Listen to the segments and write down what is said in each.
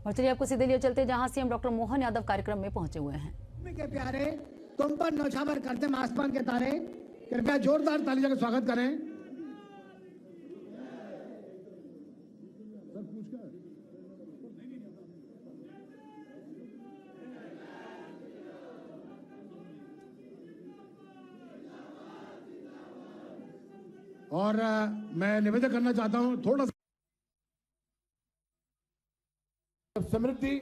और चलिए आपको सीधे लिए चलते जहां सीएम डॉक्टर मोहन यादव कार्यक्रम में पहुंचे हुए हैं। के प्यारे, तुम पर नौछावर करते हैं आसमान के तारे, कृपया जोरदार तालियों का स्वागत करें। और मैं निवेदन करना चाहता हूं थोड़ा सा, समृद्धि,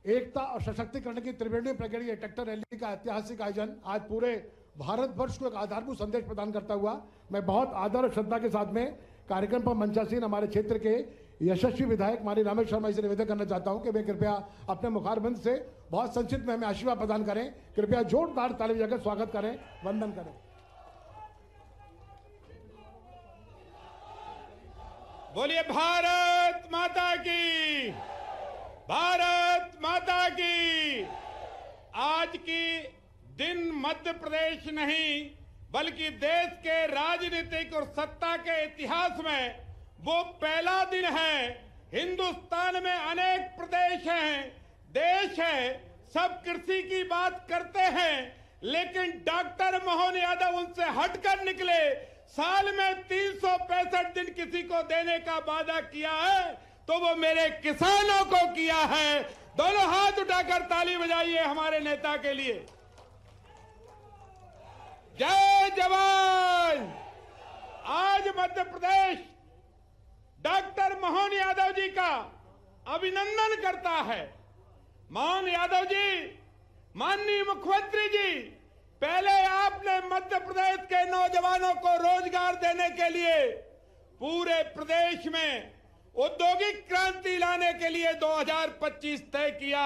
एकता और सशक्तिकरण की त्रिवेणी प्रक्रिया ट्रैक्टर रैली का ऐतिहासिक आयोजन आज पूरे भारतवर्ष को एक आधारभूत संदेश प्रदान करता हुआ मैं बहुत आदर और श्रद्धा के साथ में कार्यक्रम पर मंचासीन हमारे क्षेत्र के यशस्वी विधायक माननीय रामेश्वर शर्मा जी से निवेदन करना चाहता हूं कि वे कृपया अपने मुखारबंद से बहुत संक्षिप्त में हमें आशीर्वाद प्रदान करें। कृपया जोरदार ताली बजाकर स्वागत करें, वंदन करें। बोलिए भारत माता की, भारत माता की। आज की दिन मध्य प्रदेश नहीं बल्कि देश के राजनीतिक और सत्ता के इतिहास में वो पहला दिन है। हिंदुस्तान में अनेक प्रदेश हैं, देश है, सब कृषि की बात करते हैं, लेकिन डॉक्टर मोहन यादव उनसे हटकर निकले। साल में 365 दिन किसी को देने का वादा किया है तो वो मेरे किसानों को किया है। दोनों हाथ उठाकर ताली बजाइए हमारे नेता के लिए। जय जवान। आज मध्य प्रदेश डॉक्टर मोहन यादव जी का अभिनंदन करता है। मोहन यादव जी, माननीय मुख्यमंत्री जी, पहले आपने मध्य प्रदेश के नौजवानों को रोजगार देने के लिए पूरे प्रदेश में औद्योगिक क्रांति लाने के लिए 2025 तय किया।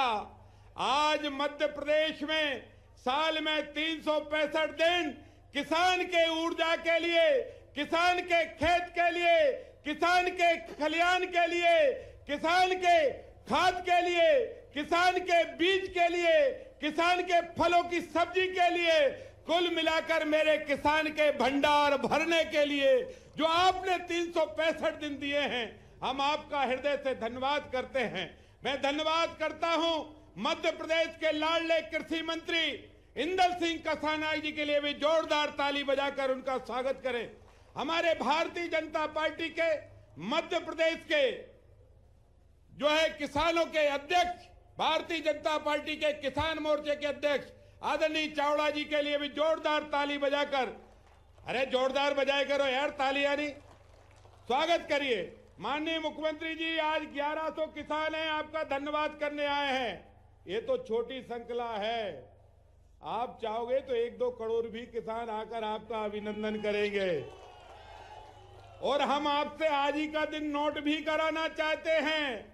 आज मध्य प्रदेश में साल में 365 दिन किसान के ऊर्जा के लिए, किसान के खेत के लिए, किसान के खलियान के लिए, किसान के खाद के लिए, किसान के बीज के लिए, किसान के फलों की सब्जी के लिए, कुल मिलाकर मेरे किसान के भंडार भरने के लिए जो आपने 365 दिन दिए हैं, हम आपका हृदय से धन्यवाद करते हैं। मैं धन्यवाद करता हूं मध्य प्रदेश के लाडले कृषि मंत्री इंदल सिंह कसानाई जी के लिए भी जोरदार ताली बजाकर उनका स्वागत करें। हमारे भारतीय जनता पार्टी के मध्य प्रदेश के जो है किसानों के अध्यक्ष, भारतीय जनता पार्टी के किसान मोर्चे के अध्यक्ष आदरणीय चावड़ा जी के लिए भी जोरदार ताली बजाकर, अरे जोरदार बजाया करो यार तालियां नहीं, स्वागत करिए। माननीय मुख्यमंत्री जी, आज 1100 किसान हैं, आपका धन्यवाद करने आए हैं। ये तो छोटी श्रृंखला है, आप चाहोगे तो 1-2 करोड़ भी किसान आकर आपका अभिनंदन करेंगे। और हम आपसे आज ही का दिन नोट भी कराना चाहते हैं,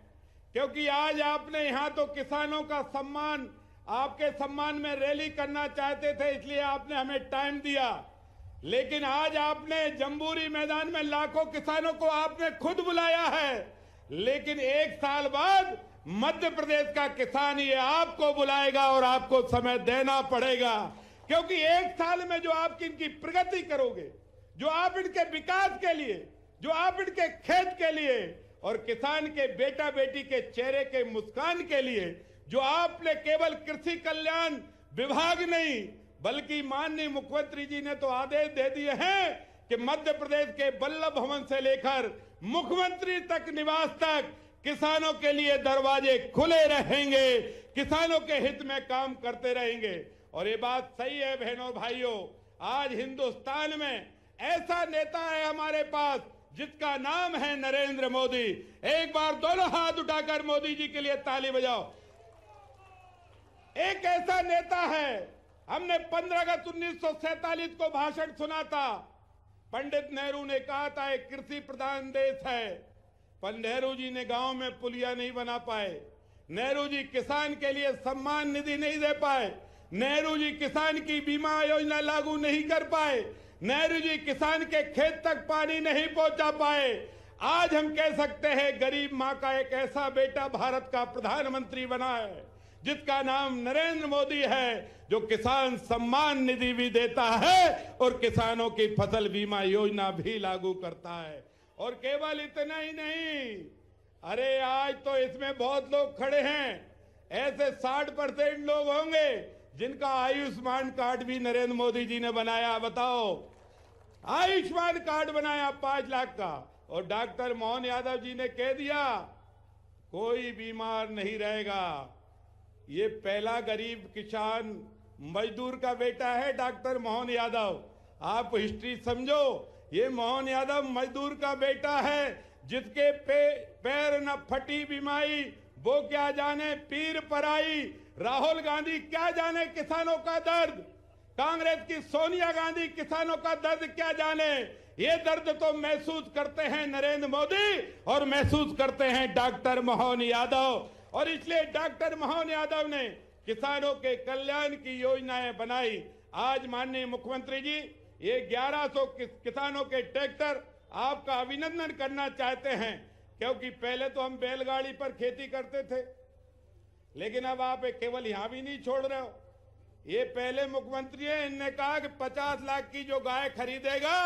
क्योंकि आज आपने यहां तो किसानों का सम्मान, आपके सम्मान में रैली करना चाहते थे, इसलिए आपने हमें टाइम दिया, लेकिन आज आपने जंबूरी मैदान में लाखों किसानों को आपने खुद बुलाया है। लेकिन 1 साल बाद मध्य प्रदेश का किसान ये आपको बुलाएगा और आपको समय देना पड़ेगा, क्योंकि 1 साल में जो आप इनकी प्रगति करोगे, जो आप इनके विकास के लिए, जो आप इनके खेत के लिए और किसान के बेटा बेटी के चेहरे के मुस्कान के लिए जो आपने केवल कृषि कल्याण विभाग नहीं बल्कि माननीय मुख्यमंत्री जी ने तो आदेश दे दिए हैं कि मध्य प्रदेश के बल्लभ भवन से लेकर मुख्यमंत्री तक निवास तक किसानों के लिए दरवाजे खुले रहेंगे, किसानों के हित में काम करते रहेंगे। और ये बात सही है बहनों भाइयों, आज हिंदुस्तान में ऐसा नेता है हमारे पास जिसका नाम है नरेंद्र मोदी। एक बार दोनों हाथ उठाकर मोदी जी के लिए ताली बजाओ। एक ऐसा नेता है, हमने 15 अगस्त 1947 को भाषण सुना था। पंडित नेहरू ने कहा था एक कृषि प्रधान देश है, पर नेहरू जी ने गांव में पुलिया नहीं बना पाए, नेहरू जी किसान के लिए सम्मान निधि नहीं दे पाए, नेहरू जी किसान की बीमा योजना लागू नहीं कर पाए, नेहरू जी किसान के खेत तक पानी नहीं पहुंचा पाए। आज हम कह सकते हैं गरीब मां का एक ऐसा बेटा भारत का प्रधानमंत्री बना है जिसका नाम नरेंद्र मोदी है, जो किसान सम्मान निधि भी देता है और किसानों की फसल बीमा योजना भी लागू करता है। और केवल इतना ही नहीं, अरे आज तो इसमें बहुत लोग खड़े हैं, ऐसे 60% लोग होंगे जिनका आयुष्मान कार्ड भी नरेंद्र मोदी जी ने बनाया। बताओ, आयुष्मान कार्ड बनाया 5 लाख का, और डॉक्टर मोहन यादव जी ने कह दिया कोई बीमार नहीं रहेगा। ये पहला गरीब किसान मजदूर का बेटा है डॉक्टर मोहन यादव। आप हिस्ट्री समझो, ये मोहन यादव मजदूर का बेटा है, जिसके पैर न फटी बीमारी, वो क्या जाने पीर पराई। राहुल गांधी क्या जाने किसानों का दर्द, कांग्रेस की सोनिया गांधी किसानों का दर्द क्या जाने। ये दर्द तो महसूस करते हैं नरेंद्र मोदी और महसूस करते हैं डॉक्टर मोहन यादव। और इसलिए डॉक्टर मोहन यादव ने किसानों के कल्याण की योजनाएं बनाई। आज माननीय मुख्यमंत्री जी, ये 1100 किसानों के ट्रैक्टर आपका अभिनंदन करना चाहते हैं, क्योंकि पहले तो हम बैलगाड़ी पर खेती करते थे, लेकिन अब आप केवल यहां भी नहीं छोड़ रहे हो। ये पहले मुख्यमंत्री है, इनने कहा कि 50 लाख की जो गाय खरीदेगा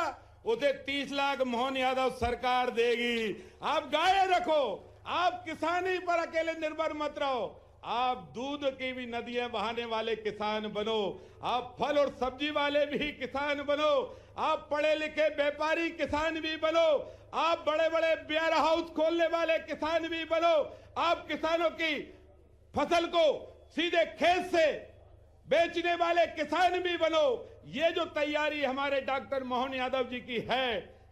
उसे 30 लाख मोहन यादव सरकार देगी। आप गाय रखो, आप किसानी पर अकेले निर्भर मत रहो, आप दूध की भी नदियां बहाने वाले किसान बनो, आप फल और सब्जी वाले भी किसान बनो, आप पढ़े लिखे व्यापारी किसान भी बनो, आप बड़े बड़े वेयर हाउस खोलने वाले किसान भी बनो, आप किसानों की फसल को सीधे खेत से बेचने वाले किसान भी बनो। ये जो तैयारी हमारे डॉक्टर मोहन यादव जी की है,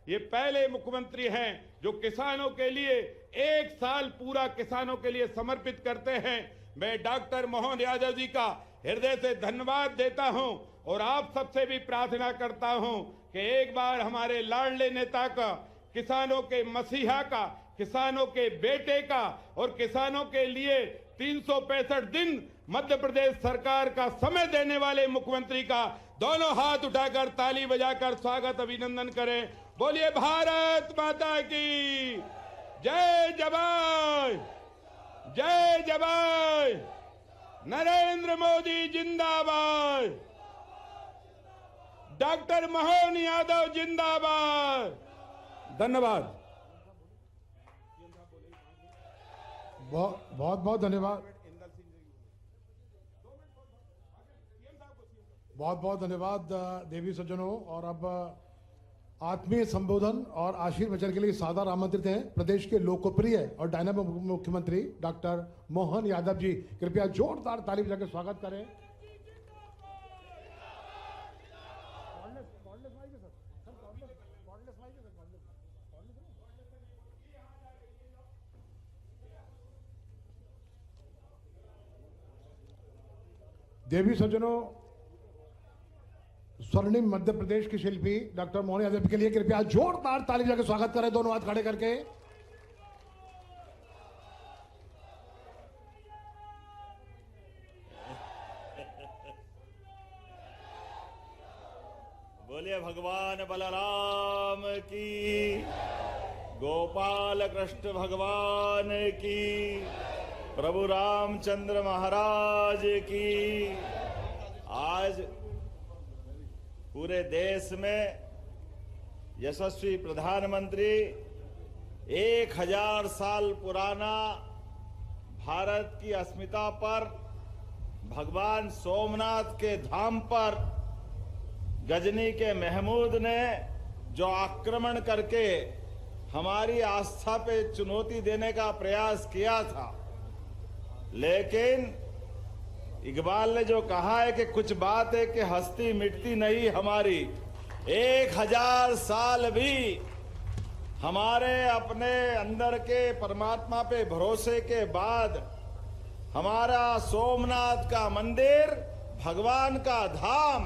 ये पहले मुख्यमंत्री हैं जो किसानों के लिए 1 साल पूरा किसानों के लिए समर्पित करते हैं। मैं डॉक्टर मोहन यादव जी का हृदय से धन्यवाद देता हूं और आप सबसे भी प्रार्थना करता हूं कि एक बार हमारे लाडले नेता का, किसानों के मसीहा का, किसानों के बेटे का और किसानों के लिए 365 दिन मध्य प्रदेश सरकार का समय देने वाले मुख्यमंत्री का दोनों हाथ उठाकर ताली बजाकर स्वागत अभिनंदन करें। बोलिए भारत माता की जय जवान, जय जवान, नरेंद्र मोदी जिंदाबाद, डॉक्टर मोहन यादव जिंदाबाद। धन्यवाद। बहुत बहुत धन्यवाद, बहुत बहुत धन्यवाद देवी सज्जनों। और अब आत्मीय संबोधन और आशीर्वचन के लिए सादर आमंत्रित हैं प्रदेश के लोकप्रिय और डायनामिक मुख्यमंत्री डॉक्टर मोहन यादव जी। कृपया जोरदार ताली बजाकर स्वागत करें। देवी सज्जनों, स्वर्णिम मध्य प्रदेश की शिल्पी डॉक्टर मोहन यादव के लिए कृपया जोरदार ताली बजाकर स्वागत करें, दोनों हाथ खड़े करके। बोलिए भगवान बलराम की, गोपाल कृष्ण भगवान की, प्रभु रामचंद्र महाराज की। आज पूरे देश में यशस्वी प्रधानमंत्री 1000 साल पुराना भारत की अस्मिता पर, भगवान सोमनाथ के धाम पर गजनी के महमूद ने जो आक्रमण करके हमारी आस्था पे चुनौती देने का प्रयास किया था, लेकिन इकबाल ने जो कहा है कि कुछ बात है कि हस्ती मिटती नहीं हमारी। 1000 साल भी हमारे अपने अंदर के परमात्मा पे भरोसे के बाद हमारा सोमनाथ का मंदिर, भगवान का धाम,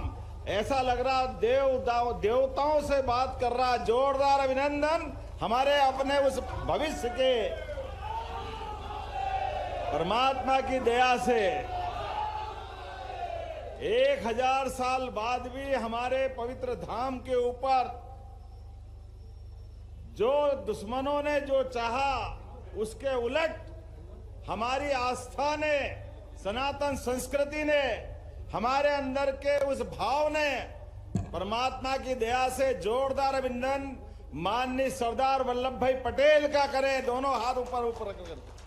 ऐसा लग रहा देवताओं से बात कर रहा। जोरदार अभिनंदन हमारे अपने उस भविष्य के परमात्मा की दया से 1000 साल बाद भी हमारे पवित्र धाम के ऊपर जो दुश्मनों ने जो चाहा उसके उलट हमारी आस्था ने, सनातन संस्कृति ने, हमारे अंदर के उस भाव ने परमात्मा की दया से जोरदार अभिनंदन माननीय सरदार वल्लभ भाई पटेल का करें, दोनों हाथ ऊपर ऊपर करके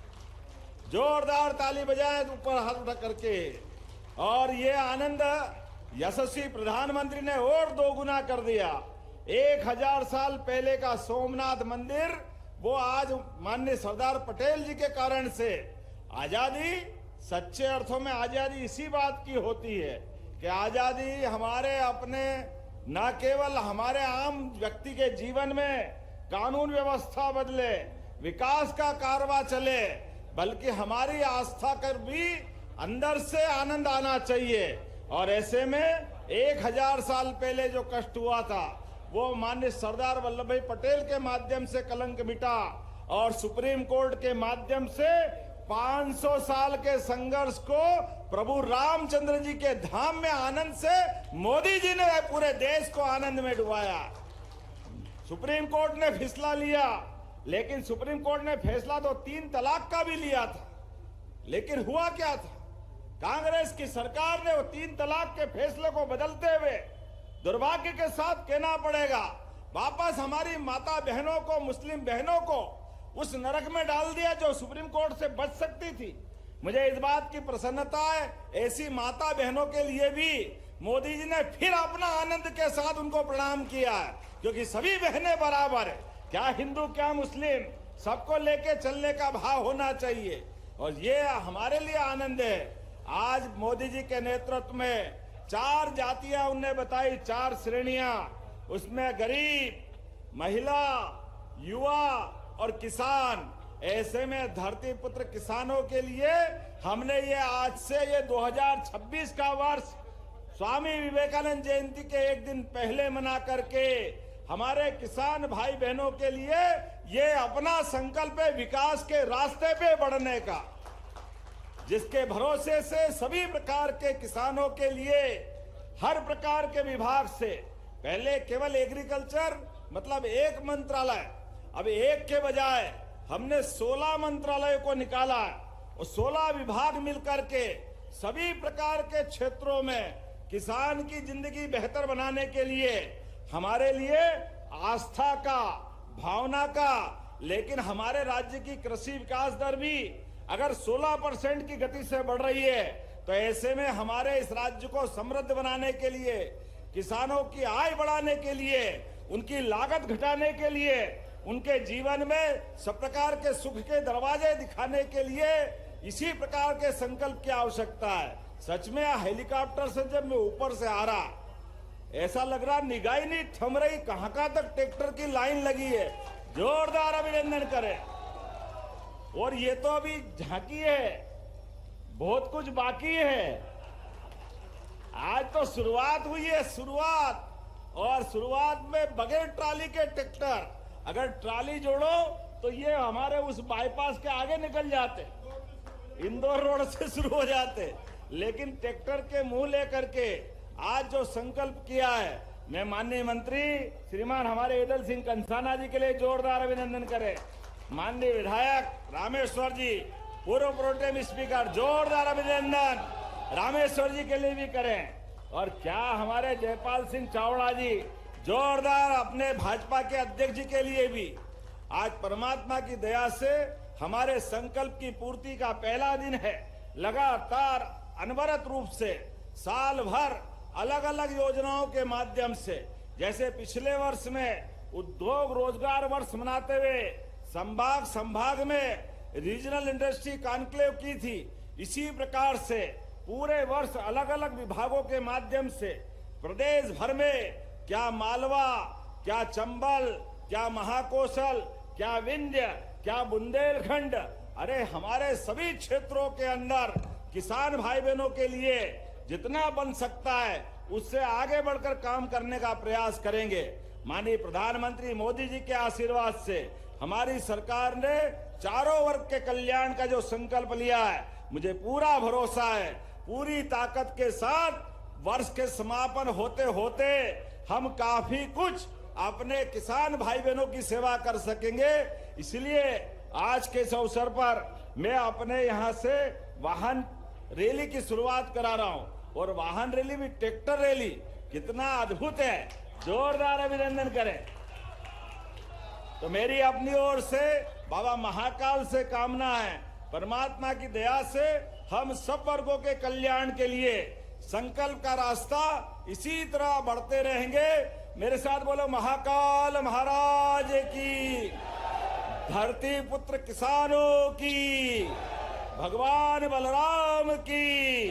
जोरदार ताली बजाएं ऊपर हाथ उठा करके। और ये आनंद यशस्वी प्रधानमंत्री ने और दोगुना कर दिया। 1000 साल पहले का सोमनाथ मंदिर वो आज माननीय सरदार पटेल जी के कारण से आजादी, सच्चे अर्थों में आजादी इसी बात की होती है कि आजादी हमारे अपने न केवल हमारे आम व्यक्ति के जीवन में कानून व्यवस्था बदले, विकास का कारवा चले, बल्कि हमारी आस्था कर भी अंदर से आनंद आना चाहिए। और ऐसे में 1000 साल पहले जो कष्ट हुआ था वो माननीय सरदार वल्लभ भाई पटेल के माध्यम से कलंक मिटा और सुप्रीम कोर्ट के माध्यम से 500 साल के संघर्ष को प्रभु रामचंद्र जी के धाम में आनंद से मोदी जी ने पूरे देश को आनंद में डुबाया। सुप्रीम कोर्ट ने फैसला लिया, लेकिन सुप्रीम कोर्ट ने फैसला तो 3 तलाक का भी लिया था, लेकिन हुआ क्या था? कांग्रेस की सरकार ने वो 3 तलाक के फैसले को बदलते हुए दुर्भाग्य के साथ कहना पड़ेगा वापस हमारी माता बहनों को, मुस्लिम बहनों को उस नरक में डाल दिया जो सुप्रीम कोर्ट से बच सकती थी। मुझे इस बात की प्रसन्नता है, ऐसी माता बहनों के लिए भी मोदी जी ने फिर अपना आनंद के साथ उनको प्रणाम किया है, क्योंकि सभी बहनें बराबर है, क्या हिंदू क्या मुस्लिम, सबको लेके चलने का भाव होना चाहिए। और ये हमारे लिए आनंद है। आज मोदी जी के नेतृत्व में 4 जातियां उनने बताई, 4 श्रेणियां, उसमें गरीब, महिला, युवा और किसान। ऐसे में धरती पुत्र किसानों के लिए हमने ये आज से ये 2026 का वर्ष स्वामी विवेकानंद जयंती के एक दिन पहले मना करके हमारे किसान भाई बहनों के लिए ये अपना संकल्प है विकास के रास्ते पे बढ़ने का, जिसके भरोसे से सभी प्रकार के किसानों के लिए हर प्रकार के विभाग से, पहले केवल एग्रीकल्चर मतलब एक मंत्रालय, अब एक के बजाय हमने 16 मंत्रालयों को निकाला और 16 विभाग मिलकर के सभी प्रकार के क्षेत्रों में किसान की जिंदगी बेहतर बनाने के लिए, हमारे लिए आस्था का, भावना का, लेकिन हमारे राज्य की कृषि विकास दर भी अगर 16% की गति से बढ़ रही है, तो ऐसे में हमारे इस राज्य को समृद्ध बनाने के लिए, किसानों की आय बढ़ाने के लिए, उनकी लागत घटाने के लिए, उनके जीवन में सब प्रकार के सुख के दरवाजे दिखाने के लिए इसी प्रकार के संकल्प की आवश्यकता है। सच में हेलीकॉप्टर से जब मैं ऊपर से आ रहा, ऐसा लग रहा निगाह ही नहीं थम रही, कहां तक ट्रैक्टर की लाइन लगी है। जोरदार अभिनंदन करें। और ये तो अभी झांकी है, बहुत कुछ बाकी है। आज तो शुरुआत हुई है, शुरुआत, और शुरुआत में बगैर ट्राली के ट्रैक्टर, अगर ट्राली जोड़ो तो ये हमारे उस बाईपास के आगे निकल जाते, इंदौर रोड से शुरू हो जाते, लेकिन ट्रैक्टर के मुंह लेकर के आज जो संकल्प किया है, मैं माननीय मंत्री श्रीमान हमारे ईदल सिंह कंसाना जी के लिए जोरदार अभिनंदन करें, माननीय विधायक रामेश्वर जी, पूर्व प्रोटेम स्पीकर, जोरदार अभिनंदन रामेश्वर जी के लिए भी करें। और क्या हमारे जयपाल सिंह चावड़ा जी, जोरदार अपने भाजपा के अध्यक्ष जी के लिए भी। आज परमात्मा की दया से हमारे संकल्प की पूर्ति का पहला दिन है। लगातार अनवरत रूप से साल भर अलग अलग योजनाओं के माध्यम से, जैसे पिछले वर्ष में उद्योग रोजगार वर्ष मनाते हुए संभाग में रीजनल इंडस्ट्री कॉन्क्लेव की थी, इसी प्रकार से पूरे वर्ष अलग अलग विभागों के माध्यम से प्रदेश भर में, क्या मालवा, क्या चंबल, क्या महाकौशल, क्या विंध्य, क्या बुंदेलखंड, अरे हमारे सभी क्षेत्रों के अंदर किसान भाई बहनों के लिए जितना बन सकता है उससे आगे बढ़कर काम करने का प्रयास करेंगे। माननीय प्रधानमंत्री मोदी जी के आशीर्वाद से हमारी सरकार ने चारों वर्ग के कल्याण का जो संकल्प लिया है, मुझे पूरा भरोसा है पूरी ताकत के साथ वर्ष के समापन होते होते हम काफी कुछ अपने किसान भाई बहनों की सेवा कर सकेंगे। इसलिए आज के इस अवसर पर मैं अपने यहाँ से वाहन रैली की शुरुआत करा रहा हूँ, और वाहन रैली भी ट्रैक्टर रैली, कितना अद्भुत है, जोरदार अभिनंदन करें। तो मेरी अपनी ओर से बाबा महाकाल से कामना है, परमात्मा की दया से हम सब वर्गों के कल्याण के लिए संकल्प का रास्ता इसी तरह बढ़ते रहेंगे। मेरे साथ बोलो, महाकाल महाराज की, धरती पुत्र किसानों की, भगवान बलराम की।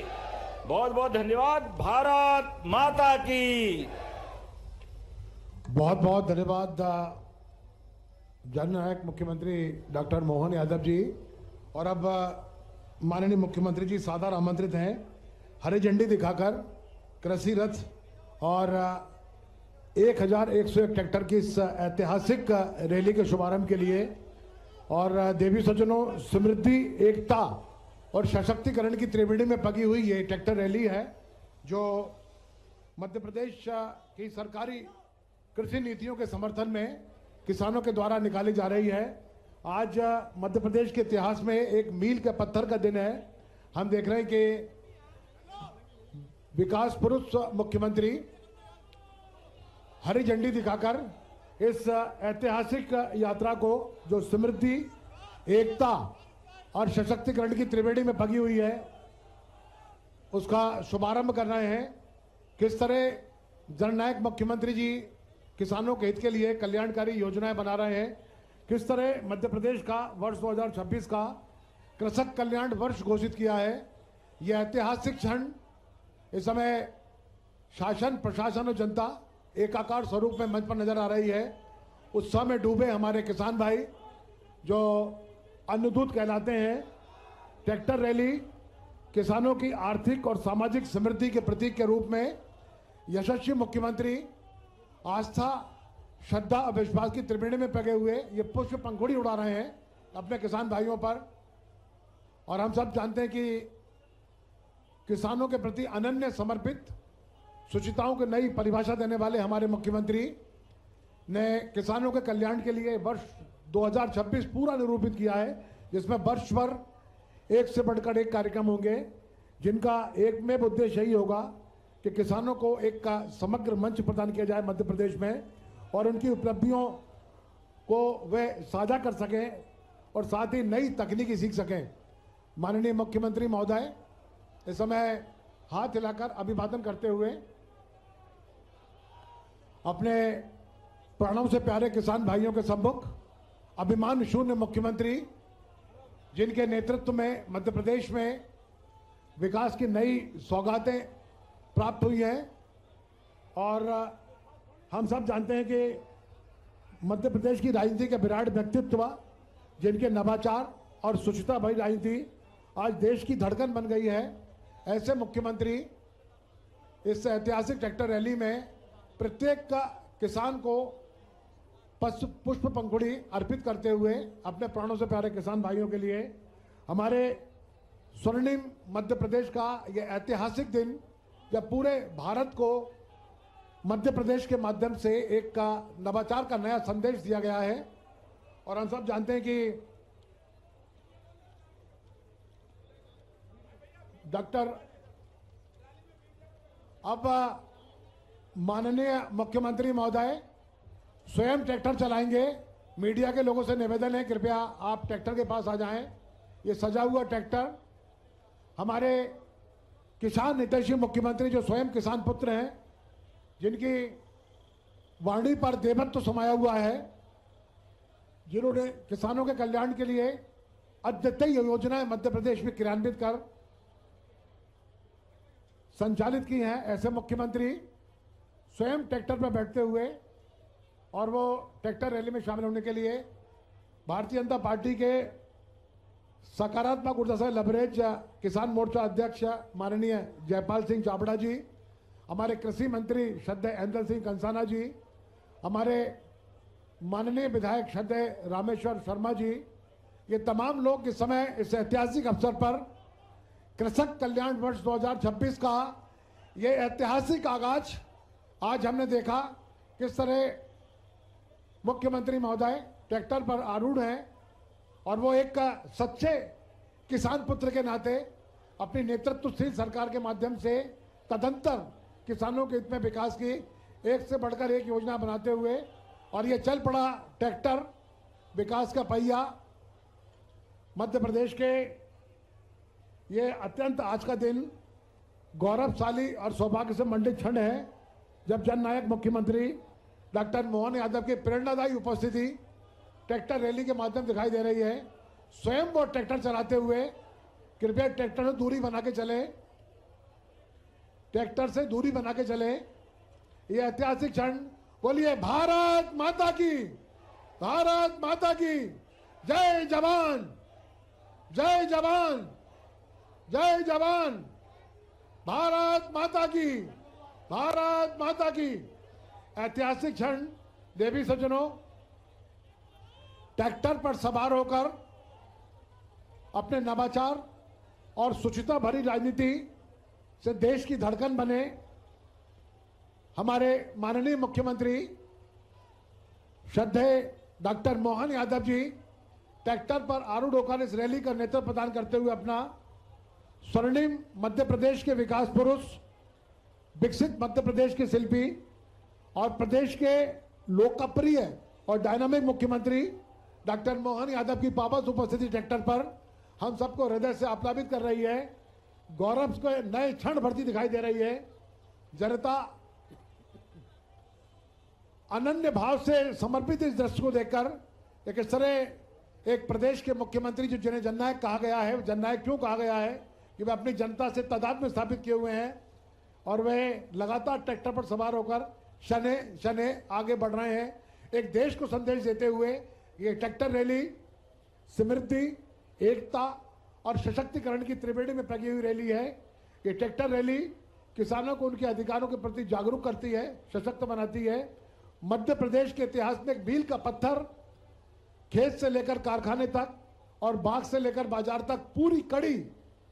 बहुत बहुत धन्यवाद। भारत माता की। बहुत बहुत धन्यवाद जननायक मुख्यमंत्री डॉक्टर मोहन यादव जी। और अब माननीय मुख्यमंत्री जी सादर आमंत्रित हैं हरी झंडी दिखाकर कृषि रथ और 1101 ट्रैक्टर की इस ऐतिहासिक रैली के शुभारंभ के लिए। और देवी सज्जनों, समृद्धि, एकता और सशक्तिकरण की त्रिवेणी में पगी हुई ये ट्रैक्टर रैली है जो मध्य प्रदेश की सरकारी कृषि नीतियों के समर्थन में किसानों के द्वारा निकाली जा रही है। आज मध्य प्रदेश के इतिहास में एक मील के पत्थर का दिन है। हम देख रहे हैं कि विकास पुरुष मुख्यमंत्री हरी झंडी दिखाकर इस ऐतिहासिक यात्रा को, जो समृद्धि, एकता और सशक्तिकरण की त्रिवेणी में पगी हुई है, उसका शुभारंभ कर रहे हैं। किस तरह जननायक मुख्यमंत्री जी किसानों के हित के लिए कल्याणकारी योजनाएं बना रहे हैं, किस तरह मध्य प्रदेश का वर्ष 2026 का कृषक कल्याण वर्ष घोषित किया है। यह ऐतिहासिक क्षण इस समय शासन, प्रशासन और जनता एकाकार स्वरूप में मंच पर नजर आ रही है। उत्साह में डूबे हमारे किसान भाई जो अन्नदूत कहलाते हैं। ट्रैक्टर रैली किसानों की आर्थिक और सामाजिक समृद्धि के प्रतीक के रूप में यशस्वी मुख्यमंत्री आस्था, श्रद्धा और विश्वास की त्रिवेणी में पगे हुए ये पुष्प पंखुड़ी उड़ा रहे हैं अपने किसान भाइयों पर। और हम सब जानते हैं कि किसानों के प्रति अनन्य समर्पित, शुचिताओं की नई परिभाषा देने वाले हमारे मुख्यमंत्री ने किसानों के कल्याण के लिए वर्ष 2026 पूरा निरूपित किया है, जिसमें वर्ष भर एक से बढ़कर एक कार्यक्रम होंगे, जिनका एकमेव उद्देश्य यही होगा कि किसानों को एक का समग्र मंच प्रदान किया जाए मध्य प्रदेश में और उनकी उपलब्धियों को वे साझा कर सकें और साथ ही नई तकनीकी सीख सकें। माननीय मुख्यमंत्री महोदय इस समय हाथ हिलाकर अभिवादन करते हुए अपने प्राणों से प्यारे किसान भाइयों के सम्मुख अभिमान शून्य मुख्यमंत्री, जिनके नेतृत्व में मध्य प्रदेश में विकास की नई सौगातें प्राप्त हुई हैं। और हम सब जानते हैं कि मध्य प्रदेश की राजनीति के विराट व्यक्तित्व, जिनके नवाचार और शुचिता भरी राजनीति आज देश की धड़कन बन गई है, ऐसे मुख्यमंत्री इस ऐतिहासिक ट्रैक्टर रैली में प्रत्येक किसान को पुष्प पंखुड़ी अर्पित करते हुए अपने प्राणों से प्यारे किसान भाइयों के लिए हमारे स्वर्णिम मध्य प्रदेश का यह ऐतिहासिक दिन, जब पूरे भारत को मध्य प्रदेश के माध्यम से एक नवाचार का नया संदेश दिया गया है। और हम सब जानते हैं कि डॉक्टर अब माननीय मुख्यमंत्री महोदय स्वयं ट्रैक्टर चलाएंगे। मीडिया के लोगों से निवेदन है, कृपया आप ट्रैक्टर के पास आ जाएं। ये सजा हुआ ट्रैक्टर हमारे किसान हितैषी मुख्यमंत्री, जो स्वयं किसान पुत्र हैं, जिनकी वाणी पर देवत्व समाया हुआ है, जिन्होंने किसानों के कल्याण के लिए अद्वितीय योजनाएं मध्य प्रदेश में क्रियान्वित कर संचालित की हैं, ऐसे मुख्यमंत्री स्वयं ट्रैक्टर पर बैठते हुए और वो ट्रैक्टर रैली में शामिल होने के लिए भारतीय जनता पार्टी के सकारात्मक ऊर्जा से लबरेज किसान मोर्चा अध्यक्ष माननीय जयपाल सिंह चावड़ा जी, हमारे कृषि मंत्री श्रद्धेय ऐंदल सिंह कंसाना जी, हमारे माननीय विधायक श्रद्धेय रामेश्वर शर्मा जी, ये तमाम लोग इस समय इस ऐतिहासिक अवसर पर कृषक कल्याण वर्ष 2026 का ये ऐतिहासिक आगाज आज हमने देखा। किस तरह मुख्यमंत्री महोदय ट्रैक्टर पर आरूढ़ हैं और वो एक सच्चे किसान पुत्र के नाते अपनी नेतृत्वशील सरकार के माध्यम से तदंतर किसानों के हित में विकास की एक से बढ़कर एक योजना बनाते हुए, और ये चल पड़ा ट्रैक्टर विकास का पहिया मध्य प्रदेश के ये अत्यंत आज का दिन गौरवशाली और सौभाग्य से मंडित क्षण है जब जननायक मुख्यमंत्री डॉक्टर मोहन यादव की प्रेरणादायी उपस्थिति ट्रैक्टर रैली के माध्यम दिखाई दे रही है। स्वयं वो ट्रैक्टर चलाते हुए कृपया ट्रैक्टर से दूरी बना के चले, ट्रैक्टर से दूरी बना के चले। ये ऐतिहासिक क्षण। बोलिए भारत माता की, भारत माता की जय जवान, जय जवान, जय जवान। भारत माता की, भारत माता की। ऐतिहासिक क्षण। देवी सज्जनों, ट्रैक्टर पर सवार होकर अपने नवाचार और शुचिता भरी राजनीति से देश की धड़कन बने हमारे माननीय मुख्यमंत्री श्रद्धेय doctor Mohan Yadav G tractor पर आरूढ़ होकर इस रैली का नेतृत्व प्रदान करते हुए अपना स्वर्णिम मध्य प्रदेश के विकास पुरुष, विकसित मध्य प्रदेश के शिल्पी और प्रदेश के लोकप्रिय और डायनामिक मुख्यमंत्री डॉक्टर मोहन यादव की पावस उपस्थिति ट्रैक्टर पर हम सबको हृदय से आप्लावित कर रही है। गौरव को नए क्षण भरती दिखाई दे रही है। जनता अनन्य भाव से समर्पित इस दृश्य को देखकर एक इस तरह एक प्रदेश के मुख्यमंत्री जो जिन्हें जननायक कहा गया है, जननायक क्यों कहा गया है कि वे अपनी जनता से तादाद में स्थापित किए हुए हैं और वे लगातार ट्रैक्टर पर सवार होकर शने शने आगे बढ़ रहे हैं, एक देश को संदेश देते हुए। ये ट्रैक्टर रैली समृद्धि, एकता और सशक्तिकरण की त्रिवेणी में पगी हुई रैली है। ये ट्रैक्टर रैली किसानों को उनके अधिकारों के प्रति जागरूक करती है, सशक्त बनाती है। मध्य प्रदेश के इतिहास में एक मील का पत्थर, खेत से लेकर कारखाने तक और बाग से लेकर बाजार तक पूरी कड़ी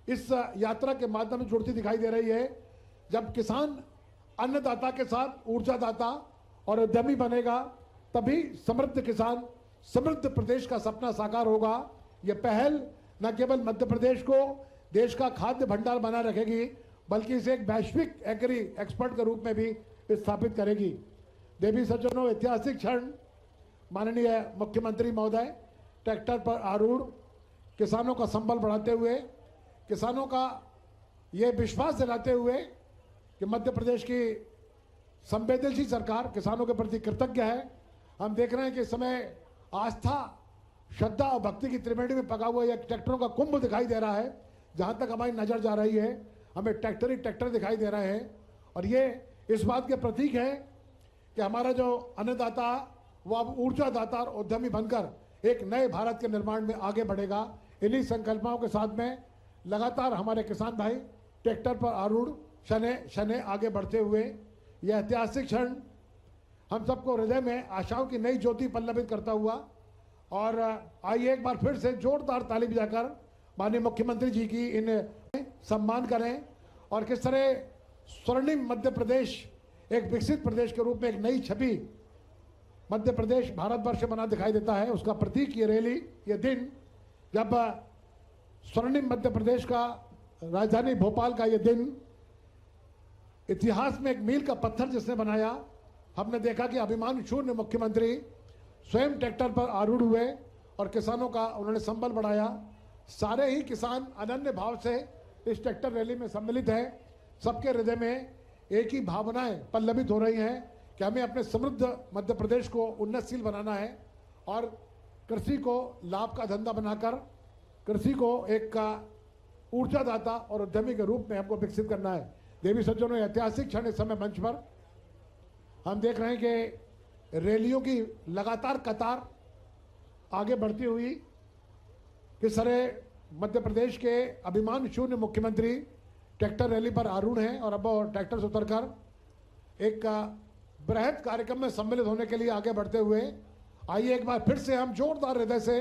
इस यात्रा के माध्यम से जुड़ती दिखाई दे रही है। जब किसान अन्नदाता के साथ ऊर्जादाता और उद्यमी बनेगा तभी समृद्ध किसान, समृद्ध प्रदेश का सपना साकार होगा। यह पहल न केवल मध्य प्रदेश को देश का खाद्य भंडार बना रखेगी बल्कि इसे एक वैश्विक एग्री एक्सपर्ट के रूप में भी स्थापित करेगी। देवी सज्जनों, ऐतिहासिक क्षण। माननीय मुख्यमंत्री महोदय ट्रैक्टर पर आरूढ़ किसानों का संबल बढ़ाते हुए, किसानों का ये विश्वास दिलाते हुए कि मध्य प्रदेश की संवेदनशील सरकार किसानों के प्रति कृतज्ञ है। हम देख रहे हैं कि इस समय आस्था, श्रद्धा और भक्ति की त्रिवेणी में पका हुआ यह ट्रैक्टरों का कुंभ दिखाई दे रहा है। जहां तक हमारी नजर जा रही है हमें ट्रैक्टर ही ट्रैक्टर दिखाई दे रहे हैं और ये इस बात के प्रतीक है कि हमारा जो अन्नदाता वो अब ऊर्जादाता और उद्यमी बनकर एक नए भारत के निर्माण में आगे बढ़ेगा। इन्हीं संकल्पों के साथ में लगातार हमारे किसान भाई ट्रैक्टर पर आरूढ़ शने शने आगे बढ़ते हुए यह ऐतिहासिक क्षण हम सबको हृदय में आशाओं की नई ज्योति पल्लवित करता हुआ। और आइए एक बार फिर से जोरदार ताली बजाकर माननीय मुख्यमंत्री जी की इन सम्मान करें और किस तरह स्वर्णिम मध्य प्रदेश एक विकसित प्रदेश के रूप में एक नई छवि मध्य प्रदेश भारतवर्ष बना दिखाई देता है। उसका प्रतीक ये रैली, ये दिन जब स्वर्णिम मध्य प्रदेश का राजधानी भोपाल का ये दिन इतिहास में एक मील का पत्थर जिसने बनाया। हमने देखा कि अभिमान शून्य मुख्यमंत्री स्वयं ट्रैक्टर पर आरूढ़ हुए और किसानों का उन्होंने संबल बढ़ाया। सारे ही किसान अनन्य भाव से इस ट्रैक्टर रैली में सम्मिलित हैं। सबके हृदय में एक ही भावनाएं पल्लवित हो रही हैं कि हमें अपने समृद्ध मध्य प्रदेश को उन्नतशील बनाना है और कृषि को लाभ का धंधा बनाकर कृषि को एक ऊर्जादाता और उद्यमी के रूप में हमको विकसित करना है। देवी सज्जनों, ऐतिहासिक क्षण इस समय मंच पर हम देख रहे हैं कि रैलियों की लगातार कतार आगे बढ़ती हुई किस तरह मध्य प्रदेश के अभिमान शून्य मुख्यमंत्री ट्रैक्टर रैली पर आरूढ़ हैं और अब ट्रैक्टर से उतरकर एक बृहद कार्यक्रम में सम्मिलित होने के लिए आगे बढ़ते हुए आइए एक बार फिर से हम जोरदार हृदय से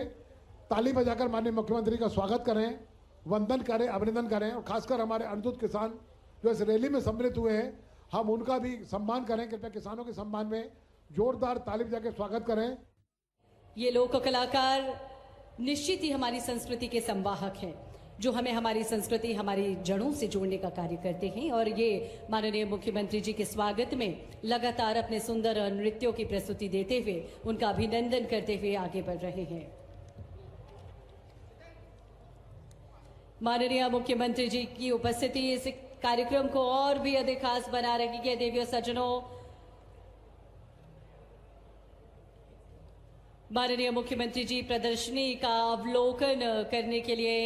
ताली बजाकर माननीय मुख्यमंत्री का स्वागत करें, वंदन करें, अभिनंदन करें और खासकर हमारे अनुसूचित किसान जो इस रैली में सम्मिलित हुए हैं हम उनका भी सम्मान करें। कृपया किसानों के सम्मान में जोरदार ताली बजा के स्वागत करें। ये लोक कलाकार निश्चित ही हमारी संस्कृति के संवाहक हैं। जो हमें हमारी संस्कृति, हमारी जड़ों से जोड़ने का कार्य करते हैं। और ये माननीय मुख्यमंत्री जी के स्वागत में लगातार अपने सुंदर नृत्यों की प्रस्तुति देते हुए उनका अभिनंदन करते हुए आगे बढ़ रहे हैं। माननीय मुख्यमंत्री जी की उपस्थिति इस कार्यक्रम को और भी अधिक खास बना रही है। देवियों सज्जनों, माननीय मुख्यमंत्री जी प्रदर्शनी का अवलोकन करने के लिए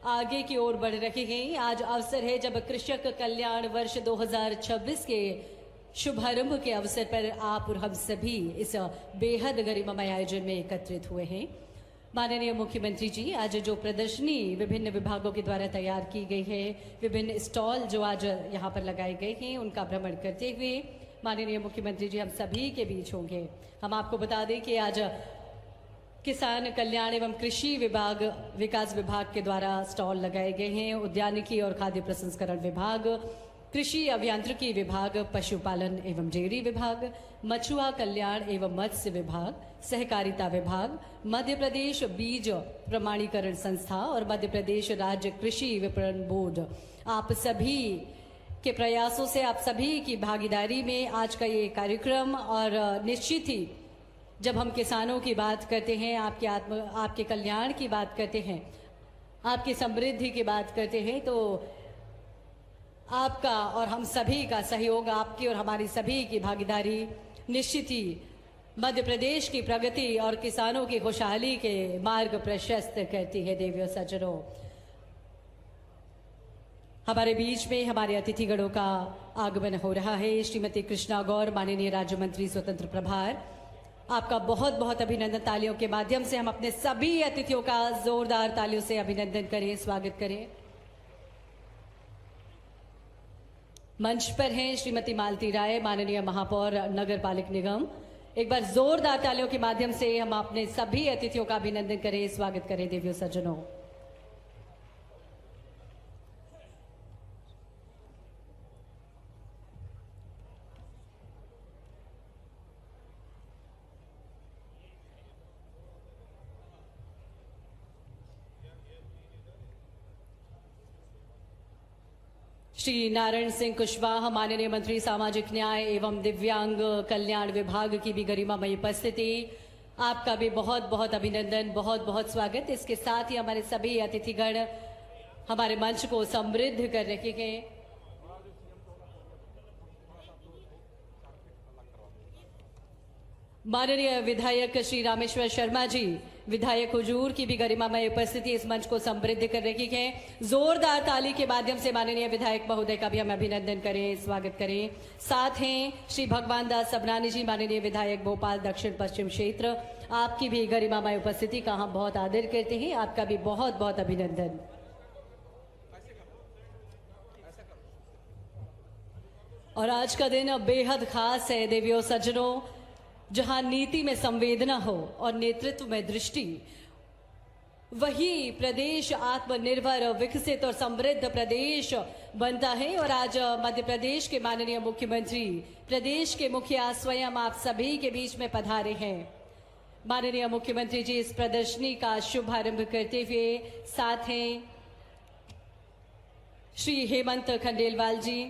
आगे की ओर बढ़ रहे हैं। आज अवसर है जब कृषक कल्याण वर्ष 2026 के शुभारंभ के अवसर पर आप और हम सभी इस बेहद गरिमामय आयोजन में एकत्रित हुए हैं। माननीय मुख्यमंत्री जी, आज जो प्रदर्शनी विभिन्न विभागों के द्वारा तैयार की गई है, विभिन्न स्टॉल जो आज यहाँ पर लगाए गए हैं, उनका भ्रमण करते हुए माननीय मुख्यमंत्री जी हम सभी के बीच होंगे। हम आपको बता दें कि आज किसान कल्याण एवं कृषि विभाग, विकास विभाग के द्वारा स्टॉल लगाए गए हैं। उद्यानिकी और खाद्य प्रसंस्करण विभाग, कृषि अभियांत्रिकी विभाग, पशुपालन एवं डेयरी विभाग, मछुआ कल्याण एवं मत्स्य विभाग, सहकारिता विभाग, मध्य प्रदेश बीज प्रमाणीकरण संस्था और मध्य प्रदेश राज्य कृषि विपणन बोर्ड, आप सभी के प्रयासों से, आप सभी की भागीदारी में आज का ये कार्यक्रम, और निश्चित ही जब हम किसानों की बात करते हैं, आपके कल्याण की बात करते हैं, आपकी समृद्धि की बात करते हैं, तो आपका और हम सभी का सहयोग, आपकी और हमारी सभी की भागीदारी निश्चित ही मध्य प्रदेश की प्रगति और किसानों की खुशहाली के मार्ग प्रशस्त करती है। देवियों सज्जनों, हमारे बीच में हमारे अतिथिगणों का आगमन हो रहा है। श्रीमती कृष्णा गौर, माननीय राज्य मंत्री स्वतंत्र प्रभार, आपका बहुत बहुत अभिनंदन। तालियों के माध्यम से हम अपने सभी अतिथियों का जोरदार तालियों से अभिनंदन करें, स्वागत करें। मंच पर हैं श्रीमती मालती राय, माननीय महापौर नगर पालिक निगम। एक बार जोरदार तालियों के माध्यम से हम अपने सभी अतिथियों का अभिनंदन करें, स्वागत करें। देवियों सज्जनों, श्री नारायण सिंह कुशवाहा, माननीय मंत्री सामाजिक न्याय एवं दिव्यांग कल्याण विभाग की भी गरिमामय उपस्थिति, आपका भी बहुत बहुत अभिनंदन, बहुत बहुत स्वागत। इसके साथ ही हमारे सभी अतिथिगण हमारे मंच को समृद्ध कर रहे हैं। माननीय विधायक श्री रामेश्वर शर्मा जी, विधायक हुजूर की भी गरिमामय उपस्थिति इस मंच को समृद्ध कर रही है। जोरदार ताली के माध्यम से माननीय विधायक महोदय का भी हम अभिनंदन करें, स्वागत करें। साथ हैं श्री भगवान दास सबनानी जी, माननीय विधायक भोपाल दक्षिण पश्चिम क्षेत्र, आपकी भी गरिमामय उपस्थिति का हम बहुत आदर करते हैं, आपका भी बहुत बहुत अभिनंदन। और आज का दिन बेहद खास है देवियों सज्जनों, जहां नीति में संवेदना हो और नेतृत्व में दृष्टि, वही प्रदेश आत्मनिर्भर, विकसित और समृद्ध प्रदेश बनता है। और आज मध्य प्रदेश के माननीय मुख्यमंत्री, प्रदेश के मुखिया स्वयं आप सभी के बीच में पधारे हैं। माननीय मुख्यमंत्री जी इस प्रदर्शनी का शुभारंभ करते हुए, साथ हैं श्री हेमंत खंडेलवाल जी,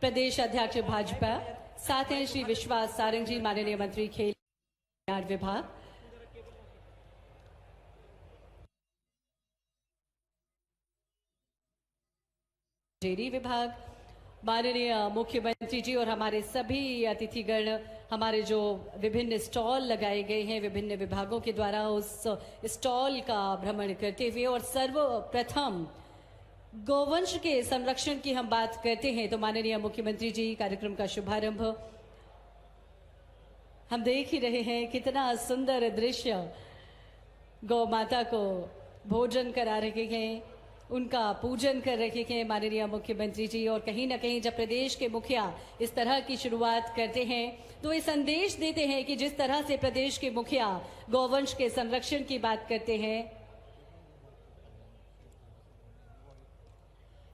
प्रदेश अध्यक्ष भाजपा, साथ हैं श्री विश्वास सारंग जी, माननीय मंत्री खेल कल्याण विभाग, डेयरी विभाग, माननीय मुख्यमंत्री जी और हमारे सभी अतिथिगण, हमारे जो विभिन्न स्टॉल लगाए गए हैं विभिन्न विभागों के द्वारा, उस स्टॉल का भ्रमण करते हुए, और सर्वप्रथम गौवंश के संरक्षण की हम बात करते हैं तो माननीय मुख्यमंत्री जी कार्यक्रम का शुभारंभ हम देख ही रहे हैं। कितना सुंदर दृश्य, गौ माता को भोजन करा रहे हैं, उनका पूजन कर रहे हैं माननीय मुख्यमंत्री जी। और कहीं ना कहीं जब प्रदेश के मुखिया इस तरह की शुरुआत करते हैं तो ये संदेश देते हैं कि जिस तरह से प्रदेश के मुखिया गौवंश के संरक्षण की बात करते हैं,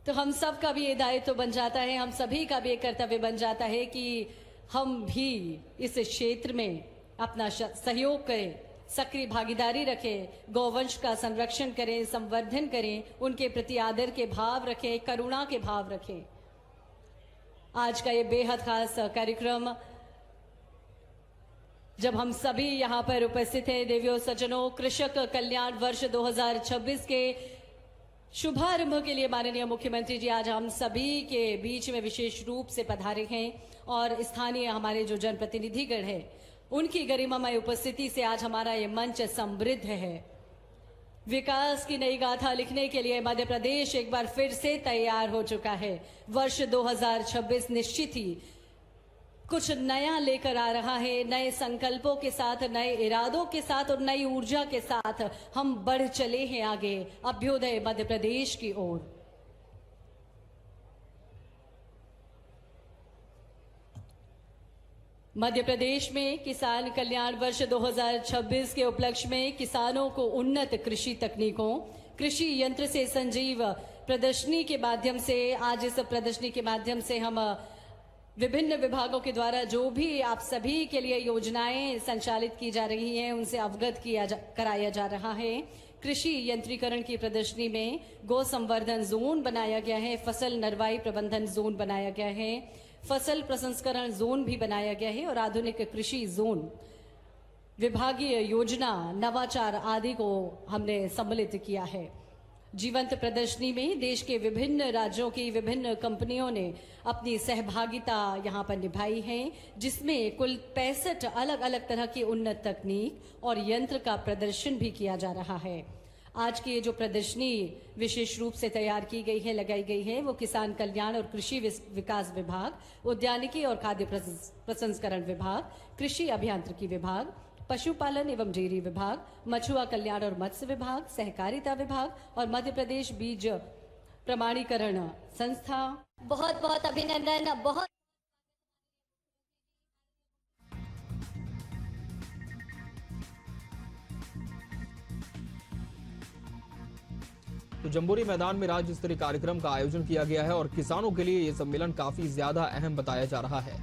तो हम सब का भी ये दायित्व बन जाता है, हम सभी का भी एक कर्तव्य बन जाता है कि हम भी इस क्षेत्र में अपना सहयोग करें, सक्रिय भागीदारी रखें, गौवंश का संरक्षण करें, संवर्धन करें, उनके प्रति आदर के भाव रखें, करुणा के भाव रखें। आज का ये बेहद खास कार्यक्रम जब हम सभी यहाँ पर उपस्थित हैं, देवियों सज्जनों, कृषक कल्याण वर्ष 2026 के शुभारंभ के लिए माननीय मुख्यमंत्री जी आज हम सभी के बीच में विशेष रूप से पधारे हैं और स्थानीय हमारे जो जनप्रतिनिधिगण हैं उनकी गरिमामय उपस्थिति से आज हमारा ये मंच समृद्ध है। विकास की नई गाथा लिखने के लिए मध्य प्रदेश एक बार फिर से तैयार हो चुका है। वर्ष 2026 निश्चित ही कुछ नया लेकर आ रहा है। नए संकल्पों के साथ, नए इरादों के साथ और नई ऊर्जा के साथ हम बढ़ चले हैं आगे अभ्युदय मध्य प्रदेश की ओर। मध्य प्रदेश में किसान कल्याण वर्ष 2026 के उपलक्ष्य में किसानों को उन्नत कृषि तकनीकों, कृषि यंत्र से संजीव प्रदर्शनी के माध्यम से, आज इस प्रदर्शनी के माध्यम से हम विभिन्न विभागों के द्वारा जो भी आप सभी के लिए योजनाएं संचालित की जा रही हैं उनसे अवगत कराया जा रहा है। कृषि यंत्रीकरण की प्रदर्शनी में गौ संवर्धन जोन बनाया गया है, फसल नरवाई प्रबंधन जोन बनाया गया है, फसल प्रसंस्करण जोन भी बनाया गया है और आधुनिक कृषि जोन, विभागीय योजना, नवाचार आदि को हमने सम्मिलित किया है। जीवंत प्रदर्शनी में देश के विभिन्न राज्यों की विभिन्न कंपनियों ने अपनी सहभागिता यहां पर निभाई है, जिसमें कुल 65 अलग अलग तरह की उन्नत तकनीक और यंत्र का प्रदर्शन भी किया जा रहा है। आज की ये जो प्रदर्शनी विशेष रूप से तैयार की गई है, लगाई गई है, वो किसान कल्याण और कृषि विकास विभाग, उद्यानिकी और खाद्य प्रसंस्करण विभाग, कृषि अभियांत्रिकी विभाग, पशुपालन एवं डेयरी विभाग, मछुआ कल्याण और मत्स्य विभाग, सहकारिता विभाग और मध्य प्रदेश बीज प्रमाणीकरण संस्था। बहुत बहुत अभिनंदन। बहुत तो जम्बूरी मैदान में राज्य स्तरीय कार्यक्रम का आयोजन किया गया है और किसानों के लिए यह सम्मेलन काफी ज्यादा अहम बताया जा रहा है।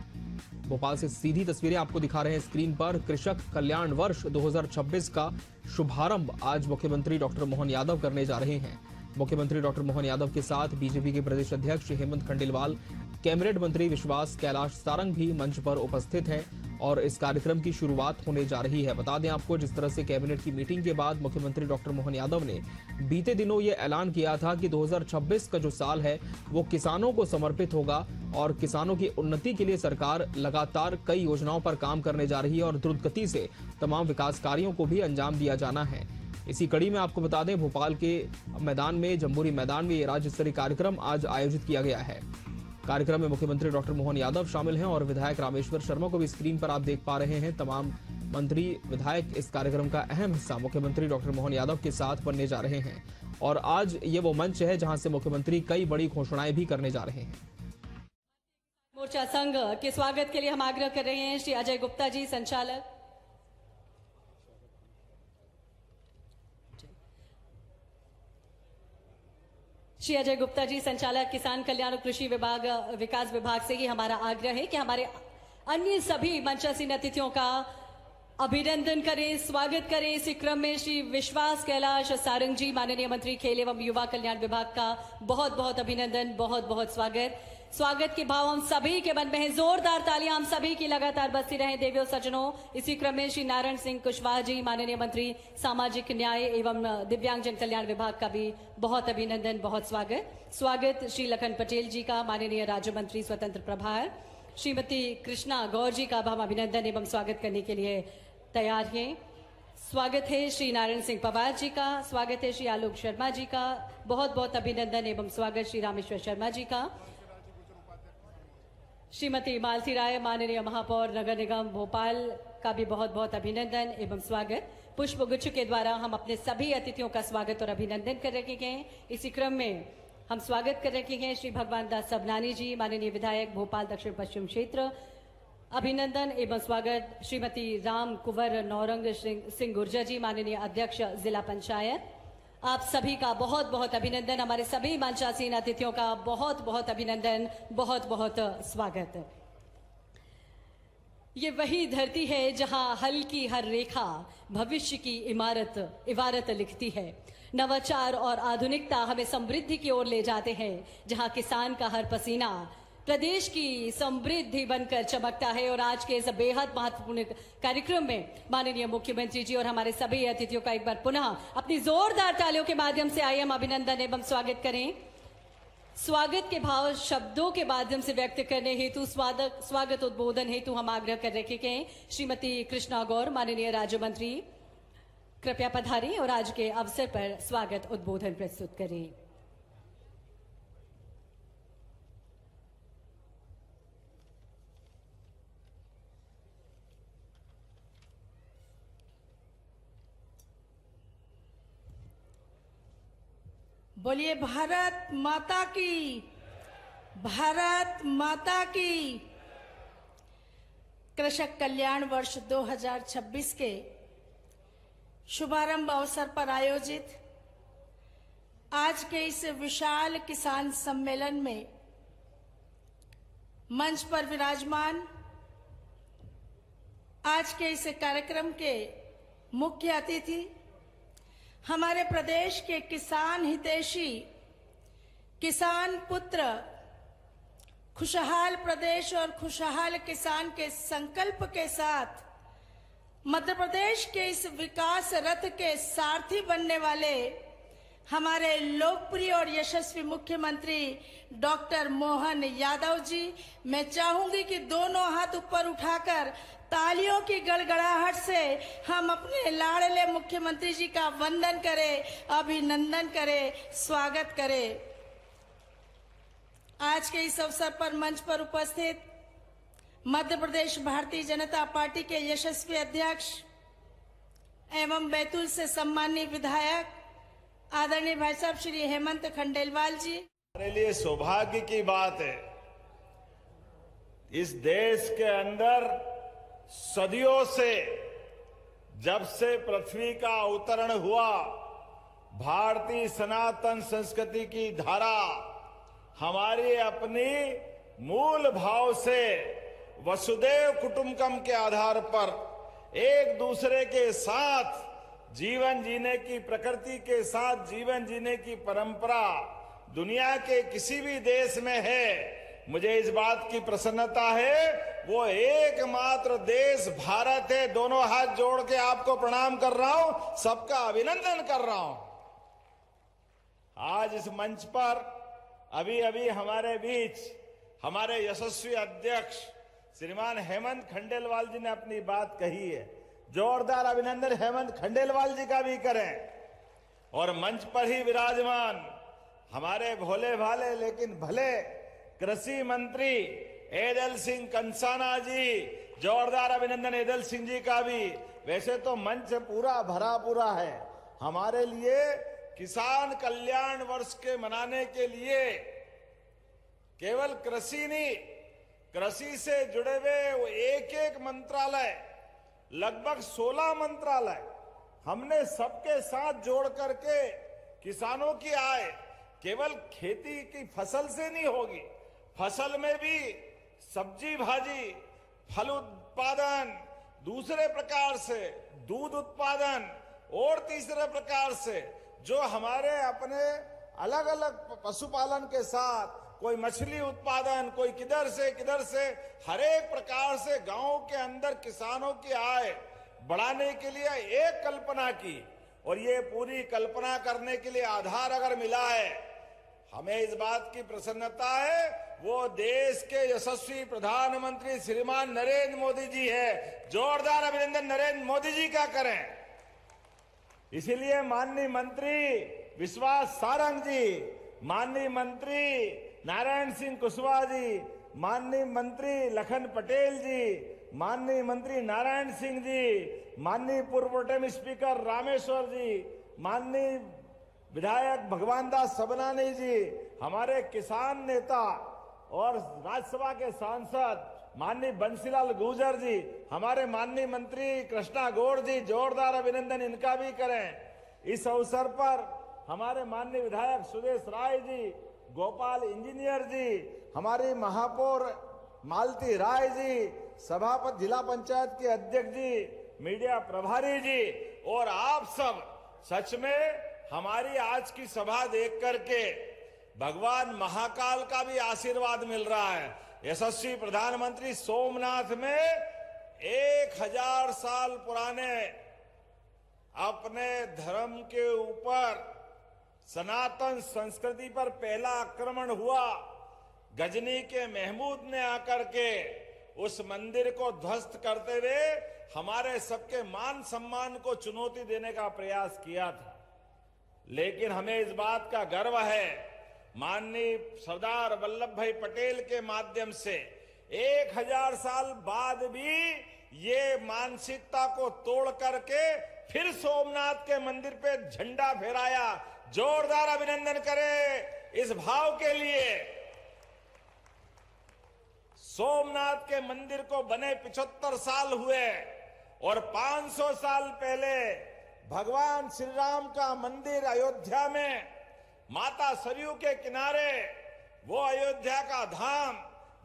भोपाल से सीधी तस्वीरें आपको दिखा रहे हैं स्क्रीन पर। कृषक कल्याण वर्ष 2026 का शुभारंभ आज मुख्यमंत्री डॉक्टर मोहन यादव करने जा रहे हैं। मुख्यमंत्री डॉक्टर मोहन यादव के साथ बीजेपी के प्रदेश अध्यक्ष हेमंत खंडेलवाल, कैबिनेट मंत्री विश्वास कैलाश सारंग भी मंच पर उपस्थित हैं और इस कार्यक्रम की शुरुआत होने जा रही है। बता दें आपको, जिस तरह से कैबिनेट की मीटिंग के बाद मुख्यमंत्री डॉक्टर मोहन यादव ने बीते दिनों ये ऐलान किया था कि 2026 का जो साल है वो किसानों को समर्पित होगा और किसानों की उन्नति के लिए सरकार लगातार कई योजनाओं पर काम करने जा रही है और द्रुत गति से तमाम विकास कार्यों को भी अंजाम दिया जाना है। इसी कड़ी में आपको बता दें, भोपाल के मैदान में, जम्बूरी मैदान में ये राज्य स्तरीय कार्यक्रम आज आयोजित किया गया है। कार्यक्रम में मुख्यमंत्री डॉक्टर मोहन यादव शामिल हैं और विधायक रामेश्वर शर्मा को भी स्क्रीन पर आप देख पा रहे हैं। तमाम मंत्री, विधायक इस कार्यक्रम का अहम हिस्सा मुख्यमंत्री डॉक्टर मोहन यादव के साथ बनने जा रहे हैं और आज ये वो मंच है जहां से मुख्यमंत्री कई बड़ी घोषणाएं भी करने जा रहे हैं। मोर्चा संघ के स्वागत के लिए हम आग्रह कर रहे हैं श्री अजय गुप्ता जी, संचालक। श्री अजय गुप्ता जी, संचालक किसान कल्याण और कृषि विकास विभाग से ही हमारा आग्रह है कि हमारे अन्य सभी मंचासीन अतिथियों का अभिनंदन करें, स्वागत करें। इसी क्रम में श्री विश्वास कैलाश सारंग जी, माननीय मंत्री खेल एवं युवा कल्याण विभाग का बहुत बहुत अभिनंदन, बहुत बहुत स्वागत। स्वागत के भाव हम सभी के मन में है। जोरदार तालियां हम सभी की लगातार बजती रहें देवियों सज्जनों। इसी क्रम में श्री नारायण सिंह कुशवाहा जी, माननीय मंत्री सामाजिक न्याय एवं दिव्यांगजन कल्याण विभाग का भी बहुत अभिनंदन, बहुत स्वागत। स्वागत श्री लखन पटेल जी का, माननीय राज्य मंत्री स्वतंत्र प्रभार। श्रीमती कृष्णा गौर जी का हम अभिनंदन एवं स्वागत करने के लिए तैयार हैं। स्वागत है श्री नारायण सिंह पवार जी का, स्वागत है श्री आलोक शर्मा जी का, बहुत बहुत अभिनंदन एवं स्वागत श्री रामेश्वर शर्मा जी का। श्रीमती मालती राय, माननीय महापौर नगर निगम भोपाल का भी बहुत बहुत अभिनंदन एवं स्वागत। पुष्प गुच्छ के द्वारा हम अपने सभी अतिथियों का स्वागत और अभिनंदन कर रखे हैं। इसी क्रम में हम स्वागत कर रखे हैं श्री भगवान दास सबनानी जी, माननीय विधायक भोपाल दक्षिण पश्चिम क्षेत्र, अभिनंदन एवं स्वागत। श्रीमती राम कुंवर नौरंग सिंह गुर्जर जी, माननीय अध्यक्ष जिला पंचायत, आप सभी का बहुत बहुत अभिनंदन। हमारे सभी मंचासीन अतिथियों का बहुत बहुत अभिनंदन, बहुत बहुत स्वागत। ये वही धरती है जहां हल की हर रेखा भविष्य की इबारत लिखती है। नवाचार और आधुनिकता हमें समृद्धि की ओर ले जाते हैं, जहां किसान का हर पसीना प्रदेश की समृद्धि बनकर चमकता है। और आज के इस बेहद महत्वपूर्ण कार्यक्रम में माननीय मुख्यमंत्री जी और हमारे सभी अतिथियों का एक बार पुनः अपनी जोरदार तालियों के माध्यम से आइए हम अभिनंदन एवं स्वागत करें। स्वागत के भाव शब्दों के माध्यम से व्यक्त करने हेतु स्वागत उद्बोधन हेतु हम आग्रह कर रखे हैं। श्रीमती कृष्णा गौर माननीय राज्य मंत्री कृपया पधारें और आज के अवसर पर स्वागत उद्बोधन प्रस्तुत करें। बोलिए भारत माता की, भारत माता की। कृषक कल्याण वर्ष 2026 के शुभारंभ अवसर पर आयोजित आज के इस विशाल किसान सम्मेलन में मंच पर विराजमान आज के इस कार्यक्रम के मुख्य अतिथि हमारे प्रदेश के किसान हितैषी, किसान पुत्र, खुशहाल प्रदेश और खुशहाल किसान के संकल्प के साथ मध्य प्रदेश के इस विकास रथ के सारथी बनने वाले हमारे लोकप्रिय और यशस्वी मुख्यमंत्री डॉक्टर मोहन यादव जी, मैं चाहूंगी कि दोनों हाथ ऊपर उठाकर तालियों की गड़गड़ाहट से हम अपने लाडले मुख्यमंत्री जी का वंदन करें, अभिनंदन करें, स्वागत करें। आज के इस अवसर पर मंच पर उपस्थित मध्य प्रदेश भारतीय जनता पार्टी के यशस्वी अध्यक्ष एवं बैतूल से सम्मानीय विधायक आदरणीय भाई साहब श्री हेमंत खंडेलवाल जी। हमारे लिए सौभाग्य की बात है, इस देश के अंदर सदियों से, जब से पृथ्वी का अवतरण हुआ, भारतीय सनातन संस्कृति की धारा हमारी अपनी मूल भाव से वसुदेव कुटुंबकम के आधार पर एक दूसरे के साथ जीवन जीने की, प्रकृति के साथ जीवन जीने की परंपरा दुनिया के किसी भी देश में है। मुझे इस बात की प्रसन्नता है, वो एकमात्र देश भारत है। दोनों हाथ जोड़ के आपको प्रणाम कर रहा हूं, सबका अभिनंदन कर रहा हूं। आज इस मंच पर अभी अभी हमारे बीच हमारे यशस्वी अध्यक्ष श्रीमान हेमंत खंडेलवाल जी ने अपनी बात कही है। जोरदार अभिनंदन हेमंत खंडेलवाल जी का भी करें। और मंच पर ही विराजमान हमारे भोले भाले लेकिन भले कृषि मंत्री एदल सिंह कंसाना जी, जोरदार अभिनंदन एदल सिंह जी का भी। वैसे तो मंच पूरा भरा पूरा है। हमारे लिए किसान कल्याण वर्ष के मनाने के लिए केवल कृषि नहीं, कृषि से जुड़े हुए एक एक मंत्रालय, लगभग 16 मंत्रालय हमने सबके साथ जोड़ करके किसानों की आय केवल खेती की फसल से नहीं होगी, फसल में भी सब्जी भाजी, फल उत्पादन, दूसरे प्रकार से दूध उत्पादन और तीसरे प्रकार से जो हमारे अपने अलग अलग पशुपालन के साथ, कोई मछली उत्पादन, कोई किधर से, हर एक प्रकार से गांव के अंदर किसानों की आय बढ़ाने के लिए एक कल्पना की। और ये पूरी कल्पना करने के लिए आधार अगर मिला है, हमें इस बात की प्रसन्नता है, वो देश के यशस्वी प्रधानमंत्री श्रीमान नरेंद्र मोदी जी है। जोरदार अभिनंदन नरेंद्र मोदी जी का करें। इसीलिए माननीय मंत्री विश्वास सारंग जी, माननीय मंत्री नारायण सिंह कुशवाहा जी, माननीय मंत्री लखन पटेल जी, माननीय मंत्री नारायण सिंह जी, माननीय पूर्व प्रोटेम स्पीकर रामेश्वर जी, माननीय विधायक भगवान दास सबनानी जी, हमारे किसान नेता और राज्यसभा के सांसद माननीय बंसीलाल गुर्जर जी, हमारे माननीय मंत्री कृष्णा गौड़ जी, जोरदार अभिनंदन इनका भी करें। इस अवसर पर हमारे माननीय विधायक सुदेश राय जी, गोपाल इंजीनियर जी, हमारी महापौर मालती राय जी, सभापति जिला पंचायत के अध्यक्ष जी, मीडिया प्रभारी जी और आप सब, सच में हमारी आज की सभा देख करके भगवान महाकाल का भी आशीर्वाद मिल रहा है। यशस्वी प्रधानमंत्री सोमनाथ में 1000 साल पुराने अपने धर्म के ऊपर, सनातन संस्कृति पर पहला आक्रमण हुआ। गजनी के महमूद ने आकर के उस मंदिर को ध्वस्त करते हुए हमारे सबके मान सम्मान को चुनौती देने का प्रयास किया था। लेकिन हमें इस बात का गर्व है, माननीय सरदार वल्लभ भाई पटेल के माध्यम से 1000 साल बाद भी ये मानसिकता को तोड़ करके फिर सोमनाथ के मंदिर पे झंडा फहराया। जोरदार अभिनंदन करें इस भाव के लिए। सोमनाथ के मंदिर को बने 75 साल हुए और 500 साल पहले भगवान श्री राम का मंदिर अयोध्या में माता सरयू के किनारे, वो अयोध्या का धाम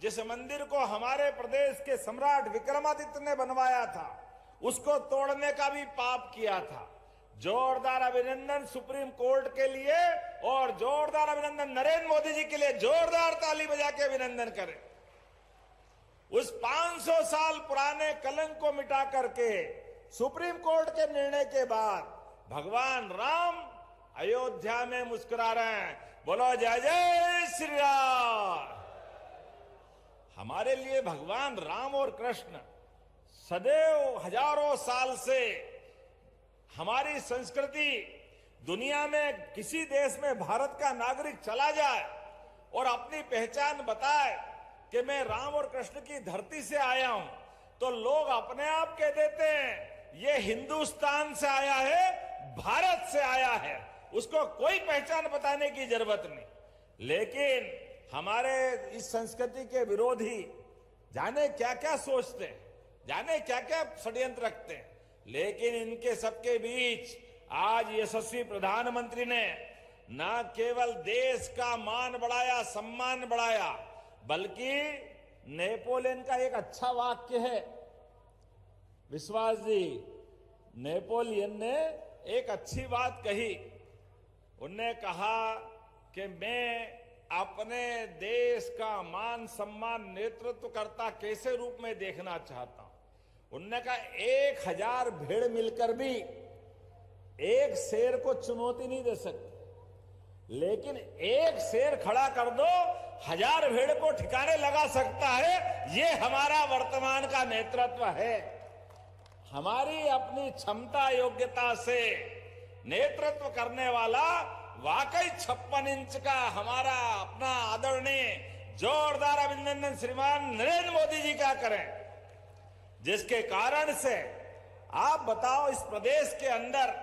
जिस मंदिर को हमारे प्रदेश के सम्राट विक्रमादित्य ने बनवाया था, उसको तोड़ने का भी पाप किया था। जोरदार अभिनंदन सुप्रीम कोर्ट के लिए और जोरदार अभिनंदन नरेंद्र मोदी जी के लिए। जोरदार ताली बजा के अभिनंदन करें। उस 500 साल पुराने कलंक को मिटा करके सुप्रीम कोर्ट के निर्णय के बाद भगवान राम अयोध्या में मुस्कुरा रहे हैं। बोलो जय जय श्री राम। हमारे लिए भगवान राम और कृष्ण सदैव हजारों साल से हमारी संस्कृति, दुनिया में किसी देश में भारत का नागरिक चला जाए और अपनी पहचान बताए कि मैं राम और कृष्ण की धरती से आया हूं, तो लोग अपने आप कह देते हैं ये हिंदुस्तान से आया है, भारत से आया है, उसको कोई पहचान बताने की जरूरत नहीं। लेकिन हमारे इस संस्कृति के विरोधी जाने क्या क्या सोचते हैं, जाने क्या क्या षड्यंत्र रखते हैं। लेकिन इनके सबके बीच आज यशस्वी प्रधानमंत्री ने न केवल देश का मान बढ़ाया, सम्मान बढ़ाया, बल्कि नेपोलियन का एक अच्छा वाक्य है, विश्वास जी, नेपोलियन ने एक अच्छी बात कही। उनने कहा कि मैं अपने देश का मान सम्मान नेतृत्व करता कैसे रूप में देखना चाहता हूं। उनने कहा 1000 भेड़ मिलकर भी एक शेर को चुनौती नहीं दे सकते, लेकिन एक शेर खड़ा कर दो 1000 भेड़ को ठिकाने लगा सकता है। ये हमारा वर्तमान का नेतृत्व है। हमारी अपनी क्षमता योग्यता से नेतृत्व करने वाला वाकई 56 इंच का हमारा अपना आदरणीय जोरदार अभिनंदन श्रीमान नरेंद्र मोदी जी का करें, जिसके कारण से आप बताओ इस प्रदेश के अंदर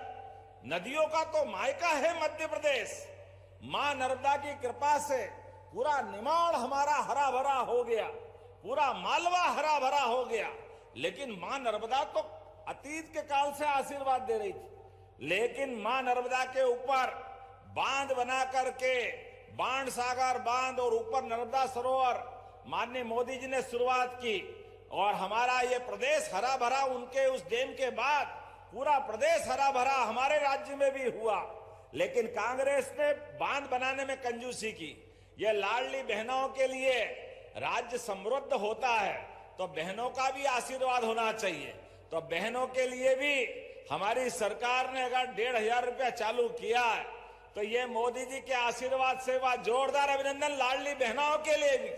नदियों का तो मायका है मध्य प्रदेश। मां नर्मदा की कृपा से पूरा निमाड़ हमारा हरा भरा हो गया, पूरा मालवा हरा भरा हो गया। लेकिन मां नर्मदा तो अतीत के काल से आशीर्वाद दे रही थी, लेकिन मां नर्मदा के ऊपर बांध बना करके बाण सागर बांध और ऊपर नर्मदा सरोवर माननीय मोदी जी ने शुरुआत की और हमारा ये प्रदेश हरा भरा उनके उस डेम के बाद पूरा प्रदेश हरा भरा हमारे राज्य में भी हुआ। लेकिन कांग्रेस ने बांध बनाने में कंजूसी की। ये लाडली बहनों के लिए राज्य समृद्ध होता है तो बहनों का भी आशीर्वाद होना चाहिए। तो बहनों के लिए भी हमारी सरकार ने अगर 1500 रुपया चालू किया है तो ये मोदी जी के आशीर्वाद से वह जोरदार अभिनंदन लाडली बहनों के लिए भी।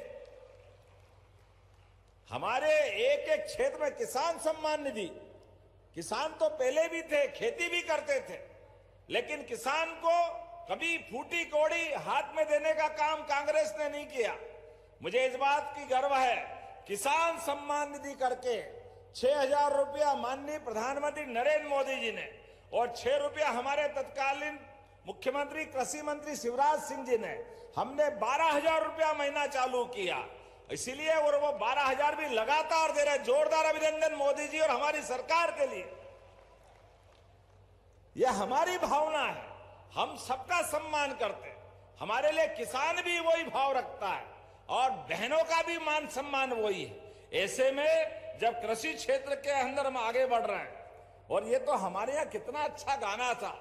हमारे एक एक क्षेत्र में किसान सम्मान निधि, किसान तो पहले भी थे, खेती भी करते थे, लेकिन किसान को कभी फूटी कौड़ी हाथ में देने का काम कांग्रेस ने नहीं किया। मुझे इस बात की गर्व है, किसान सम्मान निधि करके 6000 रुपया माननीय प्रधानमंत्री नरेंद्र मोदी जी ने और 6 रुपया हमारे तत्कालीन मुख्यमंत्री कृषि मंत्री शिवराज सिंह जी ने, हमने 12000 रुपया महीना चालू किया। इसीलिए और वो 12000 भी लगातार दे रहे। जोरदार अभिनंदन मोदी जी और हमारी सरकार के लिए। यह हमारी भावना है, हम सबका सम्मान करते हैं। हमारे लिए किसान भी वही भाव रखता है और बहनों का भी मान सम्मान वही है। ऐसे में जब कृषि क्षेत्र के अंदर हम आगे बढ़ रहे हैं। और ये तो हमारे यहाँ कितना अच्छा गाना था,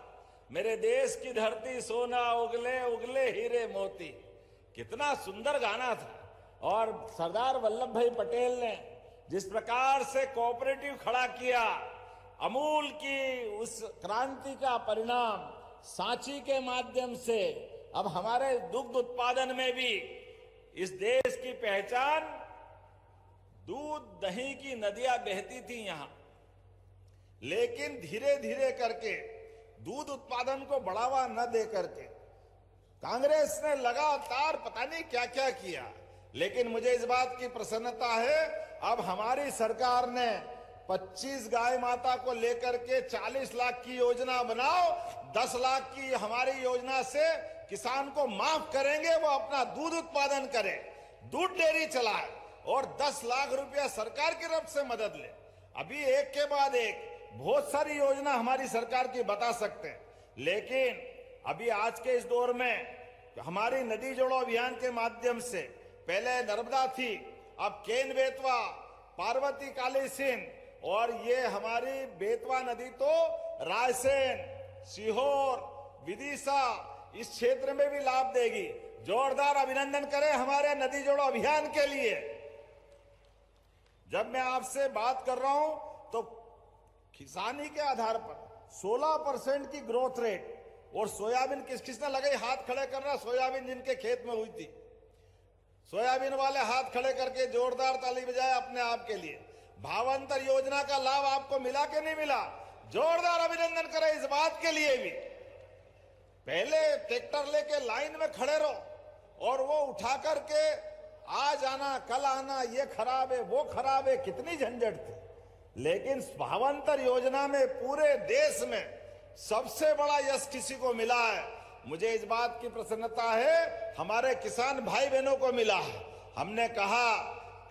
मेरे देश की धरती सोना उगले उगले हीरे मोती, कितना सुंदर गाना था। और सरदार वल्लभ भाई पटेल ने जिस प्रकार से कोऑपरेटिव खड़ा किया, अमूल की उस क्रांति का परिणाम सांची के माध्यम से अब हमारे दुग्ध उत्पादन में भी इस देश की पहचान, दूध दही की नदियां बहती थी यहां, लेकिन धीरे धीरे करके दूध उत्पादन को बढ़ावा न दे करके कांग्रेस ने लगातार पता नहीं क्या क्या किया। लेकिन मुझे इस बात की प्रसन्नता है, अब हमारी सरकार ने 25 गाय माता को लेकर के 40 लाख की योजना बनाओ, 10 लाख की हमारी योजना से किसान को माफ करेंगे, वो अपना दूध उत्पादन करे, दूध डेयरी चलाए और 10 लाख रुपया सरकार की तरफ से मदद ले। अभी एक के बाद एक बहुत सारी योजना हमारी सरकार की बता सकते हैं, लेकिन अभी आज के इस दौर में हमारी नदी जोड़ो अभियान के माध्यम से पहले नर्मदा थी, अब केन बेतवा, पार्वती काली सिंध और ये हमारी बेतवा नदी तो रायसेन, सीहोर, विदिशा इस क्षेत्र में भी लाभ देगी। जोरदार अभिनंदन करें हमारे नदी जोड़ो अभियान के लिए। जब मैं आपसे बात कर रहा हूं तो किसानी के आधार पर 16% की ग्रोथ रेट, और सोयाबीन किसने लगाई, हाथ खड़े करना, सोयाबीन जिनके खेत में हुई थी, सोयाबीन वाले हाथ खड़े करके जोरदार ताली बजाए अपने आप के लिए। भावांतर योजना का लाभ आपको मिला कि नहीं मिला? जोरदार अभिनंदन करें इस बात के लिए भी। पहले ट्रैक्टर लेके लाइन में खड़े रहो और वो उठा करके आज आना कल आना, ये खराब है वो खराब है, कितनी झंझट थी। लेकिन भावांतर योजना में पूरे देश में सबसे बड़ा यश किसी को मिला है, मुझे इस बात की प्रसन्नता है, हमारे किसान भाई बहनों को मिला है। हमने कहा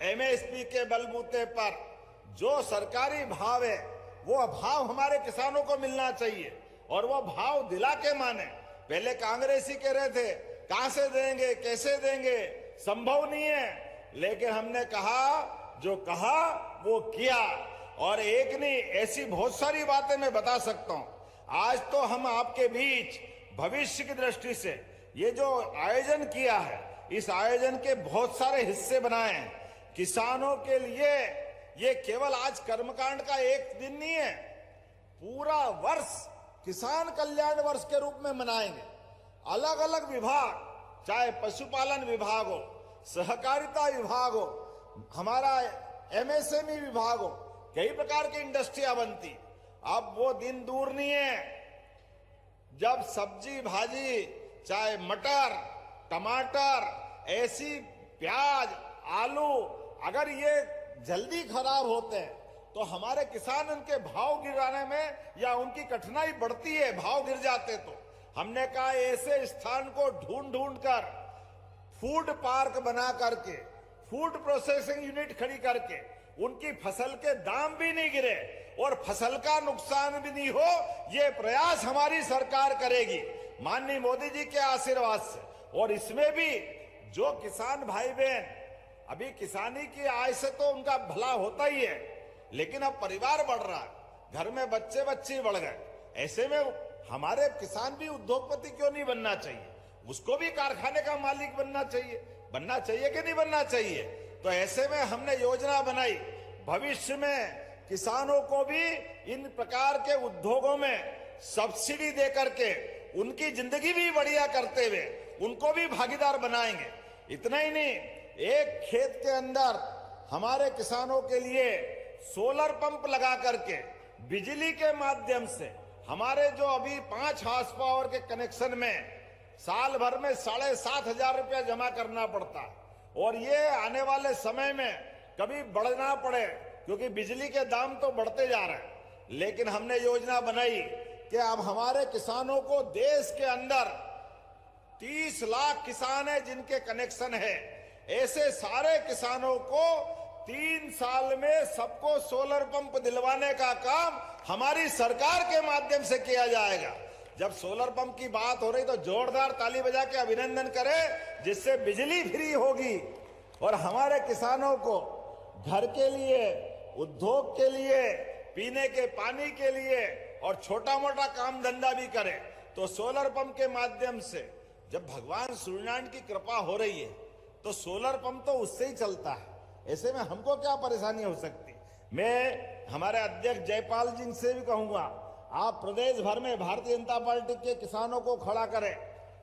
एमएसपी के बलबूते पर जो सरकारी भाव है वो भाव हमारे किसानों को मिलना चाहिए, और वो भाव दिला के माने। पहले कांग्रेसी कह रहे थे कहां से देंगे कैसे देंगे, संभव नहीं है, लेकिन हमने कहा जो कहा वो किया। और एक नहीं, ऐसी बहुत सारी बातें मैं बता सकता हूं। आज तो हम आपके बीच भविष्य की दृष्टि से ये जो आयोजन किया है, इस आयोजन के बहुत सारे हिस्से बनाए हैं किसानों के लिए। ये केवल आज कर्मकांड का एक दिन नहीं है, पूरा वर्ष किसान कल्याण वर्ष के रूप में मनाएंगे। अलग अलग विभाग, चाहे पशुपालन विभाग हो, सहकारिता विभाग हो, हमारा एमएसएमई विभाग हो, कई प्रकार की इंडस्ट्रियां बनती। अब वो दिन दूर नहीं है जब सब्जी भाजी, चाहे मटर, टमाटर, ऐसी प्याज, आलू, अगर ये जल्दी खराब होते हैं तो हमारे किसान उनके भाव गिराने में या उनकी कठिनाई बढ़ती है, भाव गिर जाते। तो हमने कहा ऐसे स्थान को ढूंढ ढूंढ कर फूड पार्क बना करके, फूड प्रोसेसिंग यूनिट खड़ी करके उनकी फसल के दाम भी नहीं गिरे और फसल का नुकसान भी नहीं हो, ये प्रयास हमारी सरकार करेगी माननीय मोदी जी के आशीर्वाद से। और इसमें भी जो किसान भाई बहन, अभी किसानी की आय से तो उनका भला होता ही है, लेकिन अब परिवार बढ़ रहा है, घर में बच्चे बच्चे बढ़ गए, ऐसे में हमारे किसान भी उद्योगपति क्यों नहीं बनना चाहिए? उसको भी कारखाने का मालिक बनना चाहिए कि नहीं बनना चाहिए? तो ऐसे में हमने योजना बनाई, भविष्य में किसानों को भी इन प्रकार के उद्योगों में सब्सिडी दे करके उनकी जिंदगी भी बढ़िया करते हुए उनको भी भागीदार बनाएंगे। इतना ही नहीं, एक खेत के अंदर हमारे किसानों के लिए सोलर पंप लगा करके बिजली के माध्यम से हमारे जो अभी 5 हार्स पावर के कनेक्शन में साल भर में 7,500 रुपया जमा करना पड़ता है, और ये आने वाले समय में कभी बढ़ना पड़े क्योंकि बिजली के दाम तो बढ़ते जा रहे हैं। लेकिन हमने योजना बनाई कि अब हमारे किसानों को देश के अंदर 30 लाख किसान है जिनके कनेक्शन है, ऐसे सारे किसानों को 3 साल में सबको सोलर पंप दिलवाने का काम हमारी सरकार के माध्यम से किया जाएगा। जब सोलर पंप की बात हो रही तो जोरदार ताली बजा के अभिनंदन करें, जिससे बिजली फ्री होगी और हमारे किसानों को घर के लिए उद्योग के लिए, पीने के पानी के लिए और छोटा मोटा काम धंधा भी करे तो सोलर पंप के माध्यम से जब भगवान सूर्यनारायण की कृपा हो रही है तो सोलर पंप तो उससे ही चलता है। ऐसे में हमको क्या परेशानी हो सकती। मैं हमारे अध्यक्ष जयपाल जी से भी कहूंगा, आप प्रदेश भर में भारतीय जनता पार्टी के किसानों को खड़ा करें,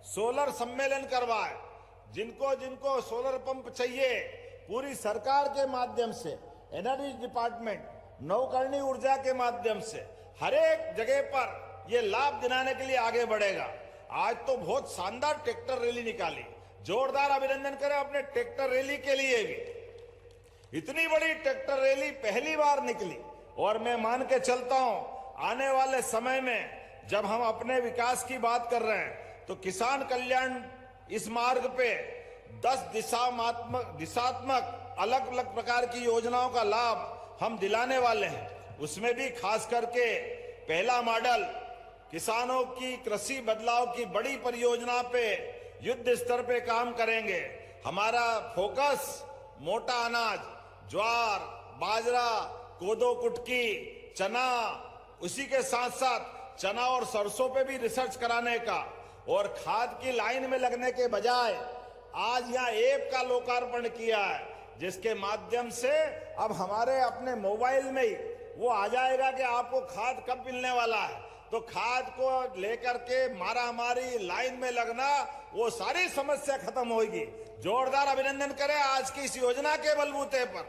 सोलर सम्मेलन करवाए। जिनको जिनको सोलर पंप चाहिए, पूरी सरकार के माध्यम से, एनर्जी डिपार्टमेंट, नवकरणीय ऊर्जा के माध्यम से हर एक जगह पर ये लाभ दिलाने के लिए आगे बढ़ेगा। आज तो बहुत शानदार ट्रैक्टर रैली निकाली, जोरदार अभिनंदन करें अपने ट्रैक्टर रैली के लिए भी। इतनी बड़ी ट्रैक्टर रैली पहली बार निकली और मैं मान के चलता हूं आने वाले समय में जब हम अपने विकास की बात कर रहे हैं तो किसान कल्याण इस मार्ग पे 10 दिशात्मक अलग अलग प्रकार की योजनाओं का लाभ हम दिलाने वाले हैं। उसमें भी खास करके पहला मॉडल किसानों की कृषि बदलाव की बड़ी परियोजना पे युद्ध स्तर पे काम करेंगे। हमारा फोकस मोटा अनाज, ज्वार, बाजरा, कोदो कुटकी, चना, उसी के साथ साथ चना और सरसों पे भी रिसर्च कराने का और खाद की लाइन में लगने के बजाय आज यहाँ ऐप का लोकार्पण किया है, जिसके माध्यम से अब हमारे अपने मोबाइल में ही वो आ जाएगा कि आपको खाद कब मिलने वाला है। तो खाद को लेकर के मारामारी, लाइन में लगना, वो सारी समस्या खत्म होगी। जोरदार अभिनंदन करें आज की इस योजना के बलबूते पर।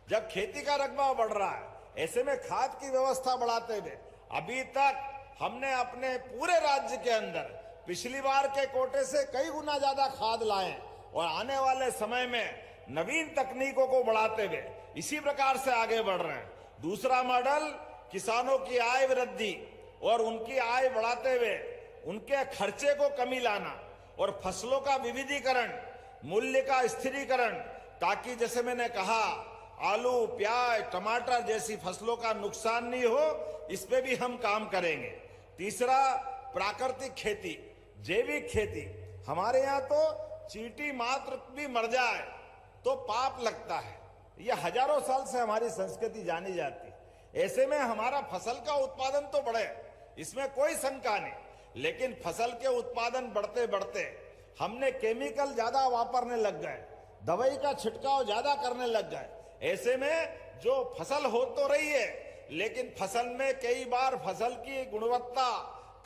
जब खेती का रकबा बढ़ रहा है, ऐसे में खाद की व्यवस्था बढ़ाते हुए अभी तक हमने अपने पूरे राज्य के अंदर पिछली बार के कोटे से कई गुना ज्यादा खाद लाए और आने वाले समय में नवीन तकनीकों को बढ़ाते हुए इसी प्रकार से आगे बढ़ रहे हैं। दूसरा मॉडल किसानों की आय वृद्धि और उनकी आय बढ़ाते हुए उनके खर्चे को कमी लाना और फसलों का विविधीकरण, मूल्य का स्थिरीकरण, ताकि जैसे मैंने कहा आलू, प्याज, टमाटर जैसी फसलों का नुकसान नहीं हो, इस पे भी हम काम करेंगे। तीसरा प्राकृतिक खेती, जैविक खेती। हमारे यहाँ तो चींटी मात्र भी मर जाए तो पाप लगता है, यह हजारों साल से हमारी संस्कृति जानी जाती है। ऐसे में हमारा फसल का उत्पादन तो बढ़े, इसमें कोई शंका नहीं, लेकिन फसल के उत्पादन बढ़ते बढ़ते हमने केमिकल ज्यादा वापरने लग गए, दवाई का छिड़काव ज्यादा करने लग गए। ऐसे में जो फसल हो तो रही है, लेकिन फसल में कई बार फसल की गुणवत्ता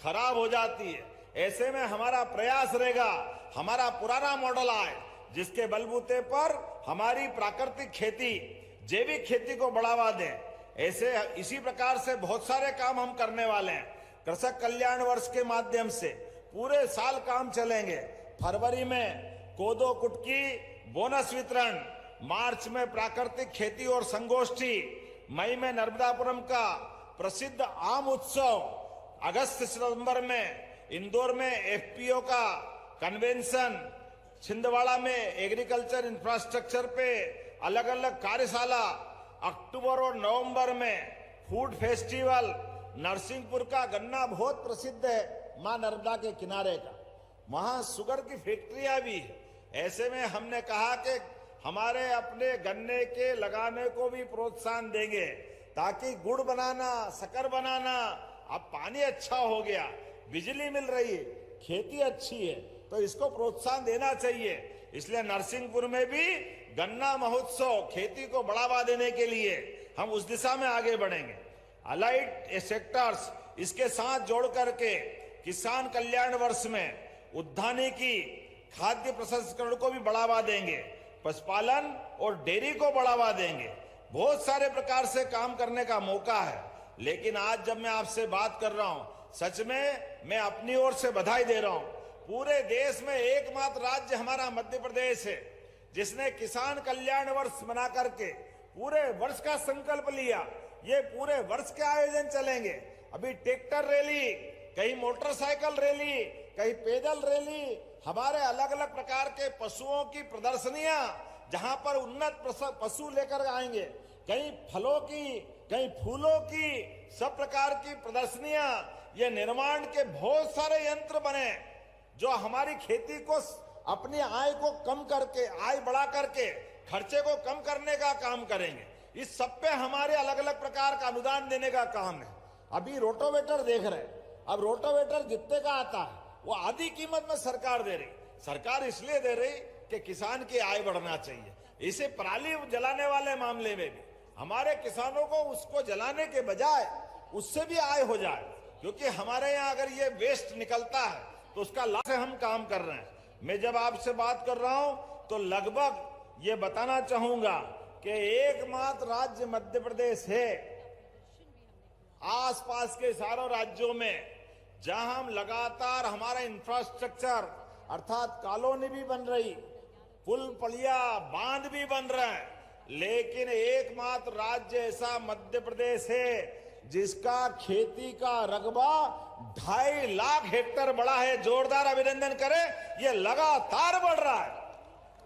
खराब हो जाती है। ऐसे में हमारा प्रयास रहेगा हमारा पुराना मॉडल आए, जिसके बलबूते पर हमारी प्राकृतिक खेती, जैविक खेती को बढ़ावा दें। ऐसे इसी प्रकार से बहुत सारे काम हम करने वाले हैं। कृषक कल्याण वर्ष के माध्यम से पूरे साल काम चलेंगे। फरवरी में कोदो कुटकी बोनस वितरण, मार्च में प्राकृतिक खेती और संगोष्ठी, मई में नर्मदापुरम का प्रसिद्ध आम उत्सव, अगस्त सितंबर में इंदौर में एफपीओ का कन्वेंशन, छिंदवाड़ा में एग्रीकल्चर इंफ्रास्ट्रक्चर पे अलग अलग कार्यशाला, अक्टूबर और नवंबर में फूड फेस्टिवल। नरसिंहपुर का गन्ना बहुत प्रसिद्ध है मां नर्मदा के किनारे का, वहां शुगर की फैक्ट्रियां भी है। ऐसे में हमने कहा कि हमारे अपने गन्ने के लगाने को भी प्रोत्साहन देंगे, ताकि गुड़ बनाना, शक्कर बनाना, अब पानी अच्छा हो गया, बिजली मिल रही है, खेती अच्छी है, तो इसको प्रोत्साहन देना चाहिए। इसलिए नरसिंहपुर में भी गन्ना महोत्सव, खेती को बढ़ावा देने के लिए हम उस दिशा में आगे बढ़ेंगे। अलाइड सेक्टर्स इसके साथ जोड़ करके किसान कल्याण वर्ष में उद्यानिकी की खाद्य प्रसंस्करण को भी बढ़ावा देंगे, पशुपालन और डेयरी को बढ़ावा देंगे। बहुत सारे प्रकार से काम करने का मौका है। लेकिन आज जब मैं आपसे बात कर रहा हूं, सच में मैं अपनी ओर से बधाई दे रहा हूं। पूरे देश में एकमात्र राज्य हमारा मध्य प्रदेश है जिसने किसान कल्याण वर्ष मना करके पूरे वर्ष का संकल्प लिया। ये पूरे वर्ष के आयोजन चलेंगे। अभी ट्रैक्टर रैली, कहीं मोटरसाइकिल रैली, कहीं पैदल रैली, हमारे अलग अलग प्रकार के पशुओं की प्रदर्शनियां, जहां पर उन्नत पशु लेकर आएंगे, कहीं फलों की, कहीं फूलों की, सब प्रकार की प्रदर्शनियां। ये निर्माण के बहुत सारे यंत्र बने जो हमारी खेती को, अपनी आय को कम करके, आय बढ़ा करके खर्चे को कम करने का काम करेंगे। इस सब पे हमारे अलग अलग प्रकार का अनुदान देने का काम है। अभी रोटोवेटर देख रहे हैं, अब रोटोवेटर जितने का आता है वो आधी कीमत में सरकार दे रही। सरकार इसलिए दे रही कि किसान की आय बढ़ना चाहिए। इसे पराली जलाने वाले मामले में भी हमारे किसानों को उसको जलाने के बजाय उससे भी आय हो जाए, क्योंकि हमारे यहाँ अगर ये वेस्ट निकलता है तो उसका लाभ से हम काम कर रहे हैं। मैं जब आपसे बात कर रहा हूं तो लगभग ये बताना चाहूंगा कि एकमात्र राज्य मध्य प्रदेश है आसपास के सारों राज्यों में जहां हम लगातार हमारा इंफ्रास्ट्रक्चर अर्थात कॉलोनी भी बन रही, पुल पुलिया बांध भी बन रहे हैं, लेकिन एकमात्र राज्य ऐसा मध्य प्रदेश है जिसका खेती का रकबा 2.5 लाख हेक्टेयर बढ़ा है। जोरदार अभिनंदन करें। ये लगातार बढ़ रहा है,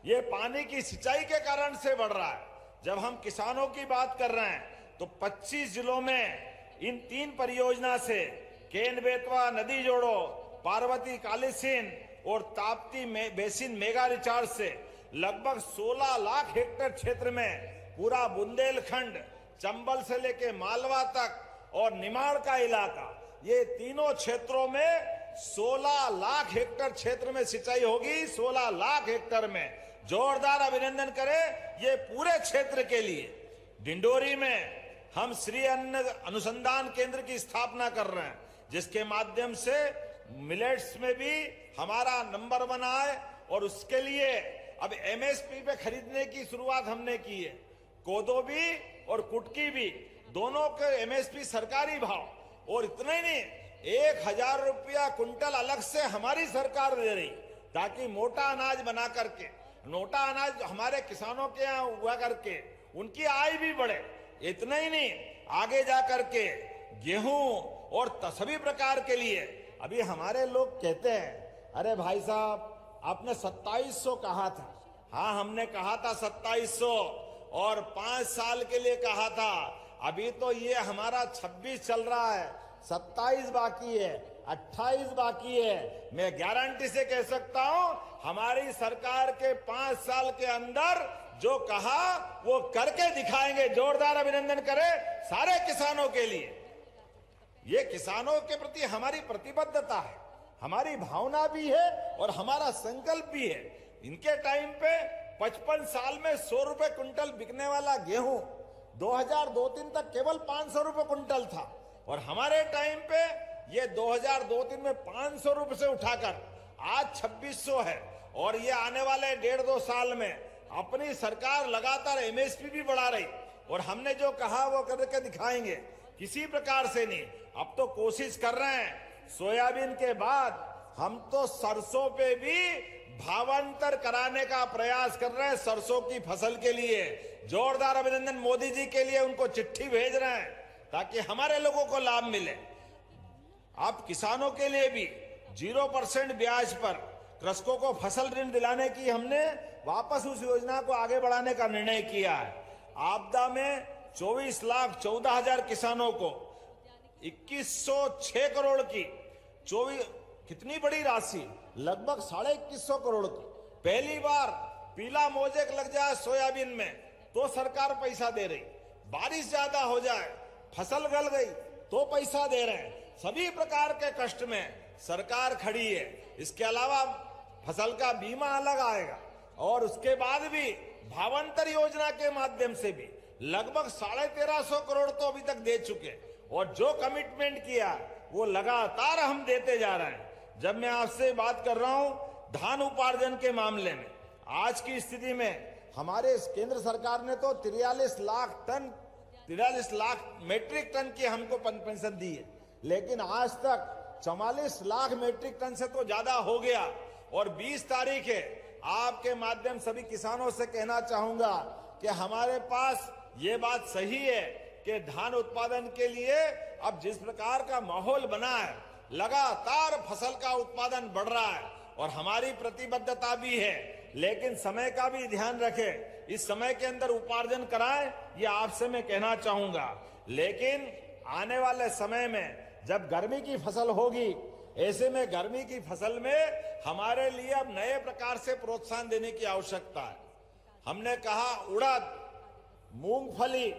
ये पानी की सिंचाई के कारण से बढ़ रहा है। जब हम किसानों की बात कर रहे हैं तो 25 जिलों में इन 3 परियोजना से केन बेतवा नदी जोड़ो, पार्वती कालीसिंध और ताप्ती बेसिन मेगा रिचार्ज से लगभग 16 लाख हेक्टेयर क्षेत्र में पूरा बुंदेलखंड, चंबल से लेके मालवा तक और निमाड़ का इलाका, ये तीनों क्षेत्रों में 16 लाख हेक्टेयर क्षेत्र में सिंचाई होगी। 16 लाख हेक्टेयर में जोरदार अभिनंदन करें ये पूरे क्षेत्र के लिए। डिंडोरी में हम श्री अन्न अनुसंधान केंद्र की स्थापना कर रहे हैं, जिसके माध्यम से मिलेट्स में भी हमारा नंबर 1 आए और उसके लिए अब एमएसपी पे खरीदने की शुरुआत हमने की है। कोदो भी और कुटकी भी दोनों के एमएसपी सरकारी भाव, और इतना ही नहीं 1000 रुपया कुंटल अलग से हमारी सरकार दे रही, ताकि मोटा अनाज बना करके, मोटा अनाज हमारे किसानों के यहाँ हुआ करके उनकी आय भी बढ़े। इतना ही नहीं, आगे जा करके गेहूं और सभी प्रकार के लिए अभी हमारे लोग कहते हैं, अरे भाई साहब आपने 2700 कहा था। हाँ, हमने कहा था 2700 और 5 साल के लिए कहा था। अभी तो ये हमारा 26 चल रहा है, 27 बाकी है, 28 बाकी है। मैं गारंटी से कह सकता हूं हमारी सरकार के 5 साल के अंदर जो कहा वो करके दिखाएंगे। जोरदार अभिनंदन करें सारे किसानों के लिए। ये किसानों के प्रति हमारी प्रतिबद्धता है, हमारी भावना भी है और हमारा संकल्प भी है। इनके टाइम पे 55 साल में 100 रुपए कुंटल बिकने वाला गेहूं 2002-03 तक केवल 500 रुपए कुंटल था, और हमारे टाइम पे ये 2002-03 में 500 रुपए से उठाकर आज 2600 है। और ये आने वाले 1.5-2 साल में अपनी सरकार लगातार एमएसपी भी बढ़ा रही, और हमने जो कहा वो करके दिखाएंगे, किसी प्रकार से नहीं। अब तो कोशिश कर रहे हैं, सोयाबीन के बाद हम तो सरसों पे भी भावांतर कराने का प्रयास कर रहे हैं। सरसों की फसल के लिए जोरदार अभिनंदन मोदी जी के लिए, उनको चिट्ठी भेज रहे हैं ताकि हमारे लोगों को लाभ मिले। अब किसानों के लिए भी 0% ब्याज पर कृषकों को फसल ऋण दिलाने की हमने वापस उस योजना को आगे बढ़ाने का निर्णय किया है। आपदा में 24,14,000 किसानों को 2106 करोड़ की कितनी बड़ी राशि, लगभग 2150 करोड़ की। पहली बार पीला मोजेक लग जाए सोयाबीन में तो सरकार पैसा दे रही, बारिश ज्यादा हो जाए, फसल गल गई तो पैसा दे रहे हैं। सभी प्रकार के कष्ट में सरकार खड़ी है। इसके अलावा फसल का बीमा अलग आएगा, और उसके बाद भी भावांतर योजना के माध्यम से भी लगभग 1350 करोड़ तो अभी तक दे चुके, और जो कमिटमेंट किया वो लगातार हम देते जा रहे हैं। जब मैं आपसे बात कर रहा हूं धान उपार्जन के मामले में, आज की स्थिति में हमारे केंद्र सरकार ने तो 43 लाख मेट्रिक टन की हमको पेंशन दी है, लेकिन आज तक 44 लाख मेट्रिक टन से तो ज्यादा हो गया। और 20 तारीख है, आपके माध्यम सभी किसानों से कहना चाहूंगा कि हमारे पास ये बात सही है कि धान उत्पादन के लिए अब जिस प्रकार का माहौल बना है, लगातार फसल का उत्पादन बढ़ रहा है और हमारी प्रतिबद्धता भी है, लेकिन समय का भी ध्यान रखें। इस समय के अंदर उपार्जन कराएं, ये आपसे मैं कहना चाहूंगा। लेकिन आने वाले समय में जब गर्मी की फसल होगी, ऐसे में गर्मी की फसल में हमारे लिए अब नए प्रकार से प्रोत्साहन देने की आवश्यकता है। हमने कहा उड़द मूंगफली,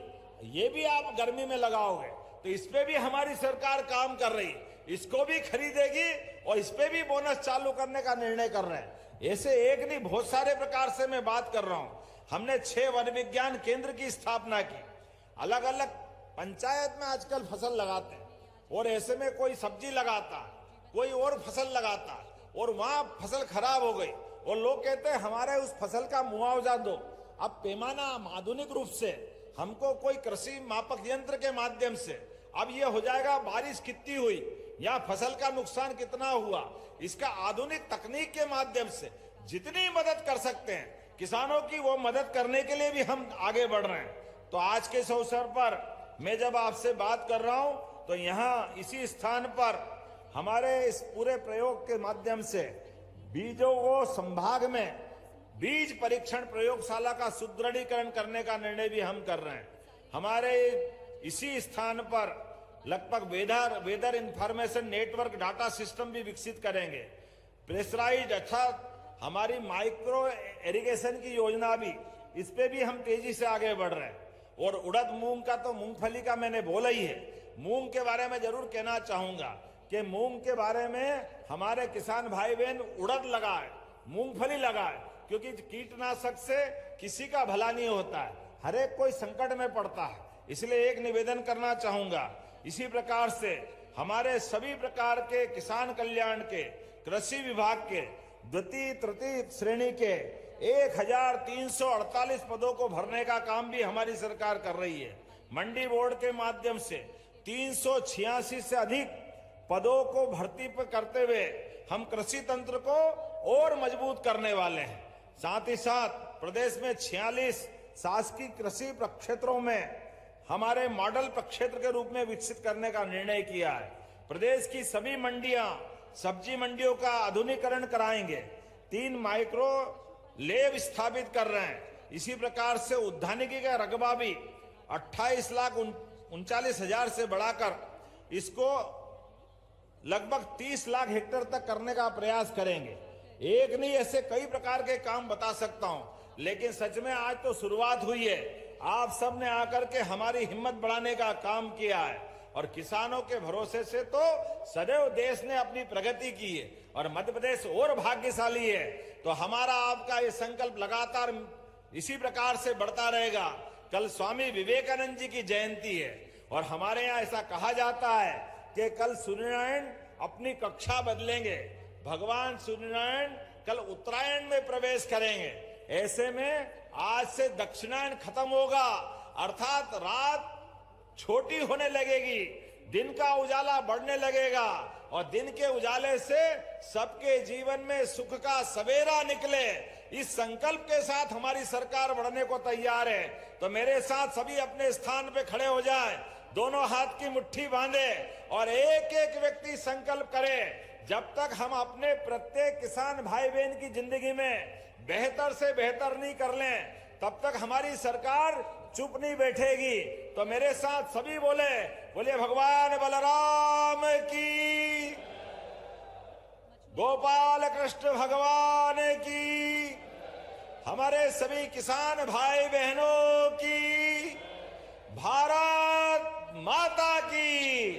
ये भी आप गर्मी में लगाओगे तो इस पे भी हमारी सरकार काम कर रही है, इसको भी खरीदेगी और इस पे भी बोनस चालू करने का निर्णय कर रहे हैं। ऐसे एक नहीं, बहुत सारे प्रकार से मैं बात कर रहा हूं। हमने 6 वन विज्ञान केंद्र की स्थापना की। अलग अलग पंचायत में आजकल फसल लगाते हैं और ऐसे में कोई सब्जी लगाता, कोई और फसल लगाता और वहां फसल खराब हो गई और लोग कहते हैं हमारे उस फसल का मुआवजा दो। अब पैमाना आधुनिक रूप से हमको कोई कृषि मापक यंत्र के माध्यम से अब ये हो जाएगा, बारिश कितनी हुई या फसल का नुकसान कितना हुआ, इसका आधुनिक तकनीक के माध्यम से जितनी मदद कर सकते हैं किसानों की, वो मदद करने के लिए भी हम आगे बढ़ रहे हैं। तो आज के इस अवसर पर मैं जब आपसे बात कर रहा हूं तो यहाँ इसी स्थान पर हमारे इस पूरे प्रयोग के माध्यम से बीजों को संभाग में बीज परीक्षण प्रयोगशाला का सुदृढ़ीकरण करने का निर्णय भी हम कर रहे हैं। हमारे इसी स्थान पर लगभग weather information network data system भी विकसित करेंगे। प्रेशराइज्ड अर्थात हमारी माइक्रो इरिगेशन की योजना भी, इस पे भी हम तेजी से आगे बढ़ रहे हैं। और उड़द मूंग का तो मूंगफली का मैंने बोला ही है। मूंग के बारे में जरूर कहना चाहूंगा कि मूंग के बारे में हमारे किसान भाई बहन उड़द लगाए, मूंगफली लगाए, क्योंकि कीटनाशक से किसी का भला नहीं होता है, हर एक कोई संकट में पड़ता है। इसलिए एक निवेदन करना चाहूंगा, इसी प्रकार से हमारे सभी प्रकार के किसान कल्याण के, कृषि विभाग के द्वितीय तृतीय श्रेणी के 1348 पदों को भरने का काम भी हमारी सरकार कर रही है। मंडी बोर्ड के माध्यम से 386 से अधिक पदों को भर्ती पर करते हुए हम कृषि तंत्र को और मजबूत करने वाले हैं। साथ ही साथ प्रदेश में 46 शासकीय कृषि प्रक्षेत्रों में हमारे मॉडल प्रक्षेत्र के रूप में विकसित करने का निर्णय किया है। प्रदेश की सभी मंडियां सब्जी मंडियों का आधुनिकीकरण कराएंगे। 3 माइक्रो लेब स्थापित कर रहे हैं। इसी प्रकार से उद्यानिकी का रकबा भी 28,39,000 से बढ़ाकर इसको लगभग 30 लाख हेक्टेयर तक करने का प्रयास करेंगे। एक नहीं, ऐसे कई प्रकार के काम बता सकता हूं, लेकिन सच में आज तो शुरुआत हुई है। आप सब ने आकर के हमारी हिम्मत बढ़ाने का काम किया है और किसानों के भरोसे से तो सदैव देश ने अपनी प्रगति की है और मध्य प्रदेश और भाग्यशाली है। तो हमारा आपका ये संकल्प लगातार इसी प्रकार से बढ़ता रहेगा। कल स्वामी विवेकानंद जी की जयंती है और हमारे यहाँ ऐसा कहा जाता है कि कल सूर्यनारायण अपनी कक्षा बदलेंगे, भगवान सूर्यनारायण कल उत्तरायण में प्रवेश करेंगे। ऐसे में आज से दक्षिणायन खत्म होगा, अर्थात रात छोटी होने लगेगी, दिन का उजाला बढ़ने लगेगा और दिन के उजाले से सबके जीवन में सुख का सवेरा निकले। इस संकल्प के साथ हमारी सरकार बढ़ने को तैयार है। तो मेरे साथ सभी अपने स्थान पे खड़े हो जाएं, दोनों हाथ की मुट्ठी बांधे और एक एक व्यक्ति संकल्प करे, जब तक हम अपने प्रत्येक किसान भाई बहन की जिंदगी में बेहतर से बेहतर नहीं कर लें, तब तक हमारी सरकार चुप नहीं बैठेगी। तो मेरे साथ सभी बोले भगवान बलराम की, गोपाल कृष्ण भगवान की, हमारे सभी किसान भाई बहनों की, भारत माता की,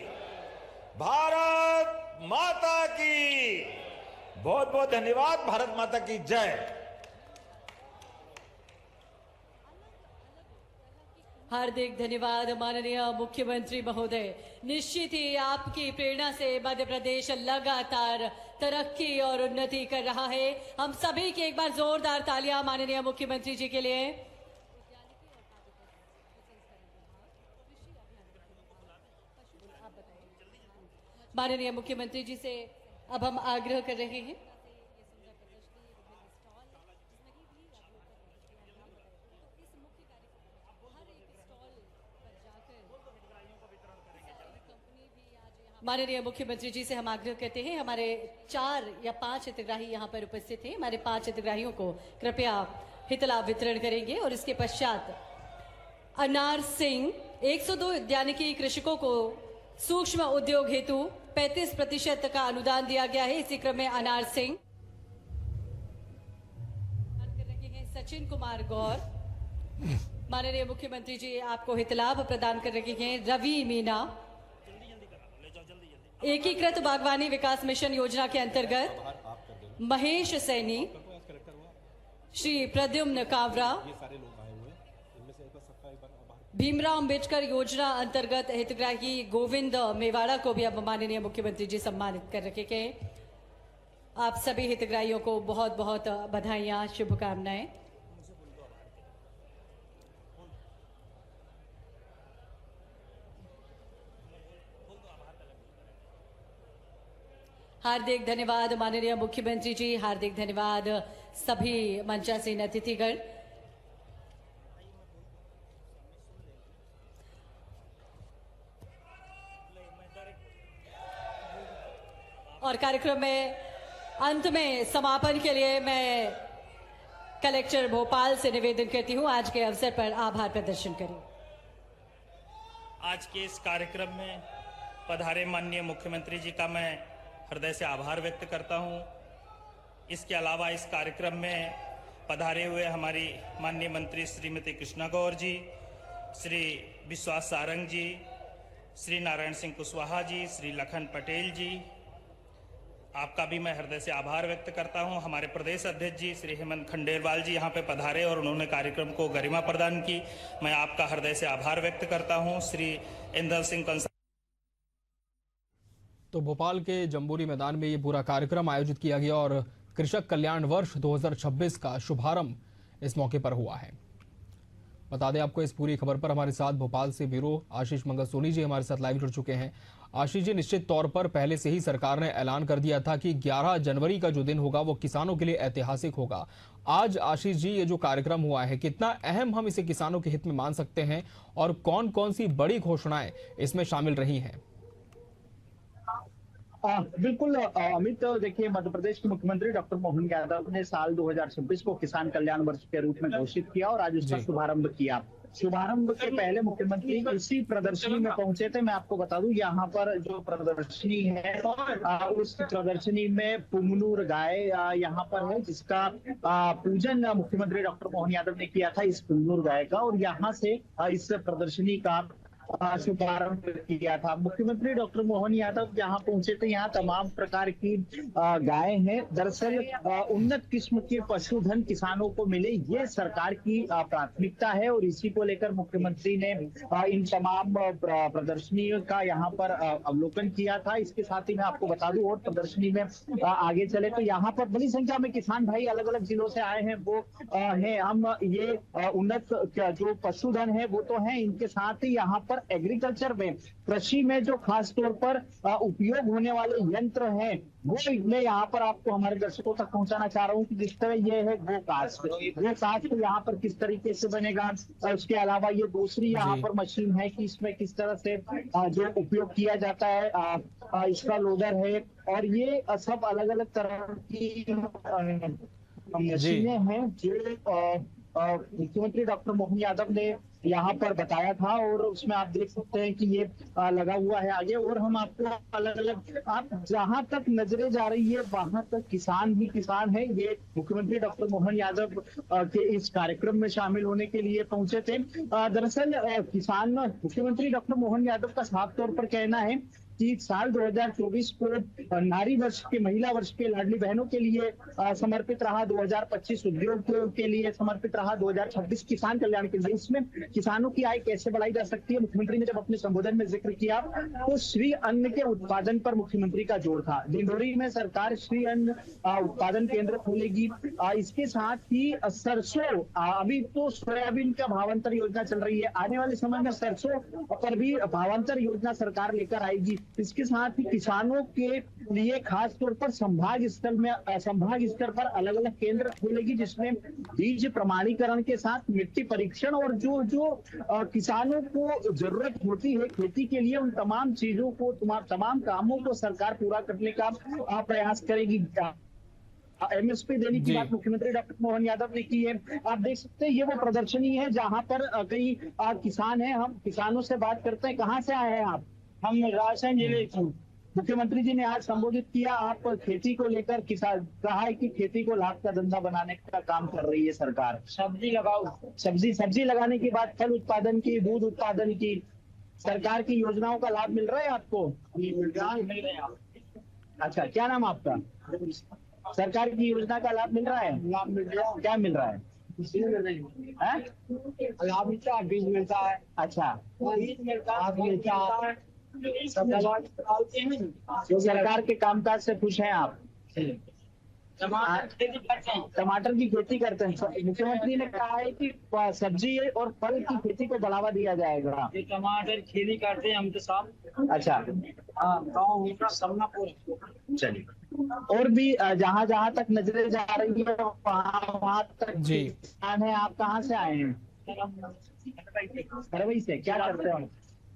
भारत माता की। बहुत बहुत धन्यवाद। भारत माता की जय। हार्दिक धन्यवाद माननीय मुख्यमंत्री महोदय। निश्चित ही आपकी प्रेरणा से मध्य प्रदेश लगातार तरक्की और उन्नति कर रहा है। हम सभी की एक बार जोरदार तालियां माननीय मुख्यमंत्री जी के लिए। माननीय मुख्यमंत्री जी से अब हम आग्रह कर रहे हैं माननीय मुख्यमंत्री जी से हम आग्रह करते हैं, हमारे 4 या 5 हितग्राही यहाँ पर उपस्थित हैं। हमारे 5 हितग्राहियों को कृपया हितलाभ वितरण करेंगे और इसके पश्चात अनार सिंह 102 उद्यानिकी कृषकों को सूक्ष्म उद्योग हेतु 35% का अनुदान दिया गया है। इसी क्रम में अनार सिंह कर रहे हैं सचिन कुमार गौर माननीय मुख्यमंत्री जी आपको हितलाभ प्रदान कर रही हैं रवि मीना। एकीकृत बागवानी विकास मिशन योजना के अंतर्गत महेश सैनी, श्री प्रद्युम्न कावरा, भीमराव अंबेडकर योजना अंतर्गत हितग्राही गोविंद मेवाड़ा को भी अब माननीय मुख्यमंत्री जी सम्मानित कर रखे हैं। आप सभी हितग्राहियों को बहुत बहुत बधाइयां, शुभकामनाएं। हार्दिक धन्यवाद माननीय मुख्यमंत्री जी, हार्दिक धन्यवाद सभी मंचासीन अतिथिगण। और कार्यक्रम में अंत में समापन के लिए मैं कलेक्टर भोपाल से निवेदन करती हूं आज के अवसर पर आभार प्रदर्शन करें। आज के इस कार्यक्रम में पधारे माननीय मुख्यमंत्री जी का मैं हृदय से आभार व्यक्त करता हूं। इसके अलावा इस कार्यक्रम में पधारे हुए हमारी माननीय मंत्री श्रीमती कृष्णा गौर जी, श्री विश्वास सारंग जी, श्री नारायण सिंह कुशवाहा जी, श्री लखन पटेल जी, आपका भी मैं हृदय से आभार व्यक्त करता हूं। हमारे प्रदेश अध्यक्ष जी श्री हेमंत खंडेलवाल जी यहाँ पे पधारे और उन्होंने कार्यक्रम को गरिमा प्रदान की, मैं आपका हृदय से आभार व्यक्त करता हूं। श्री इंदर सिंह कंसा। तो भोपाल के जम्बूरी मैदान में ये पूरा कार्यक्रम आयोजित किया गया और कृषक कल्याण वर्ष 2026 का शुभारंभ इस मौके पर हुआ है। बता दें आपको, इस पूरी खबर पर हमारे साथ भोपाल से ब्यूरो आशीष मंगल सोनी जी हमारे साथ लाइव जुड़ चुके हैं। आशीष जी, निश्चित तौर पर पहले से ही सरकार ने ऐलान कर दिया था कि 11 जनवरी का जो दिन होगा वो किसानों के लिए ऐतिहासिक होगा। आज आशीष जी ये जो कार्यक्रम हुआ है, कितना अहम हम इसे किसानों के हित में मान सकते हैं और कौन कौन सी बड़ी घोषणाएं इसमें शामिल रही हैं? बिल्कुल अमित, देखिए मध्य प्रदेश के मुख्यमंत्री डॉक्टर मोहन यादव ने साल 2026 को किसान कल्याण वर्ष के रूप में घोषित किया और आज उसका शुभारंभ किया। शुभारंभ के पहले मुख्यमंत्री इसी प्रदर्शनी में पहुंचे थे। मैं आपको बता दूं, यहाँ पर जो प्रदर्शनी है उस प्रदर्शनी में पुंगनूर गाय यहाँ पर है, जिसका पूजन मुख्यमंत्री डॉक्टर मोहन यादव ने किया था, इस पुंगनूर गाय का, और यहाँ से इस प्रदर्शनी का शुभारंभ किया था। मुख्यमंत्री डॉक्टर मोहन यादव जहां पहुंचे थे, यहाँ तमाम प्रकार की गाय हैं। दरअसल उन्नत किस्म के पशुधन किसानों को मिले, ये सरकार की प्राथमिकता है और इसी को लेकर मुख्यमंत्री ने इन तमाम प्रदर्शनियों का यहाँ पर अवलोकन किया था। इसके साथ ही मैं आपको बता दूं, और प्रदर्शनी में आगे चले तो यहाँ पर बड़ी संख्या में किसान भाई अलग अलग जिलों से आए हैं। वो है हम ये उन्नत जो पशुधन है वो तो है, इनके साथ ही यहाँ पर एग्रीकल्चर में, कृषि में जो खास तौर पर उपयोग होने वाले यंत्र हैं वो मैं यहाँ पर आपको हमारे दर्शकों तक पहुंचाना चाह रहा हूँ कि जिस तरह ये है गो कास्ट यहाँ पर किस तरीके से बनेगा। उसके अलावा ये दूसरी यहाँ पर मशीन है कि इसमें किस तरह से जो उपयोग किया जाता है, इसका लोडर है, और ये सब अलग अलग तरह की मशीनें हैं जो मुख्यमंत्री डॉक्टर मोहन यादव ने यहाँ पर बताया था, और उसमें आप देख सकते हैं कि ये लगा हुआ है आगे। और हम आपको अलग अलग, आप जहां तक नजरें जा रही है वहां तक किसान ही किसान है। ये मुख्यमंत्री डॉक्टर मोहन यादव के इस कार्यक्रम में शामिल होने के लिए पहुंचे थे। दरअसल किसान, मुख्यमंत्री डॉक्टर मोहन यादव का साफ तौर पर कहना है कि साल 2024 को नारी वर्ष के, महिला वर्ष के, लाडली बहनों के लिए समर्पित रहा, 2025 उद्योग के लिए समर्पित रहा, 2026 किसान कल्याण के लिए। इसमें किसानों की आय कैसे बढ़ाई जा सकती है, मुख्यमंत्री ने जब अपने संबोधन में जिक्र किया तो श्री अन्न के उत्पादन पर मुख्यमंत्री का जोर था। डिंडोरी में सरकार श्री अन्न उत्पादन केंद्र खोलेगी। इसके साथ ही सरसों, अभी तो सोयाबीन का भावांतर योजना चल रही है, आने वाले समय में सरसों पर भी भावांतर योजना सरकार लेकर आएगी। इसके साथ ही किसानों के लिए खास तौर पर संभाग स्तर पर अलग अलग केंद्र खोलेगी, जिसमें बीज प्रमाणीकरण के साथ मिट्टी परीक्षण और जो किसानों को जरूरत होती है खेती के लिए, उन तमाम चीजों को, तमाम कामों को सरकार पूरा करने का प्रयास करेगी। एमएसपी देने की बात मुख्यमंत्री डॉक्टर मोहन यादव ने की है। आप देख सकते हैं ये वो प्रदर्शनी है जहां पर कई किसान हैं। हम किसानों से बात करते हैं। कहाँ से आए हैं आप? हम राजस्थान जिले से। मुख्यमंत्री जी ने आज संबोधित किया, आप खेती को लेकर किसान कहा है कि खेती को लाभ का धंधा बनाने का काम कर रही है सरकार। सब्जी लगाओ, सब्जी लगाने की बात, फल उत्पादन की, दूध उत्पादन की, सरकार की योजनाओं का लाभ मिल रहा है आपको? मिल रहा है। अच्छा, क्या नाम आपका? सरकार की योजना का लाभ मिल रहा है? लाभ मिल रहा है। क्या मिल रहा है? लाभ मिलता है, बीज मिलता है। अच्छा, बीज मिलता है। जो सरकार के कामकाज से खुश हैं आप? टमाटर की खेती करते हैं। मुख्यमंत्री ने कहा है कि सब्जी और फल की खेती को बढ़ावा दिया जाएगा। टमाटर खेती करते हैं हम तो साहब। अच्छा, चलिए, और भी जहाँ जहाँ तक नजरें जा रही है वहाँ तक जी किसान है। आप कहाँ से आए हैं? करवई से। क्या करते हो?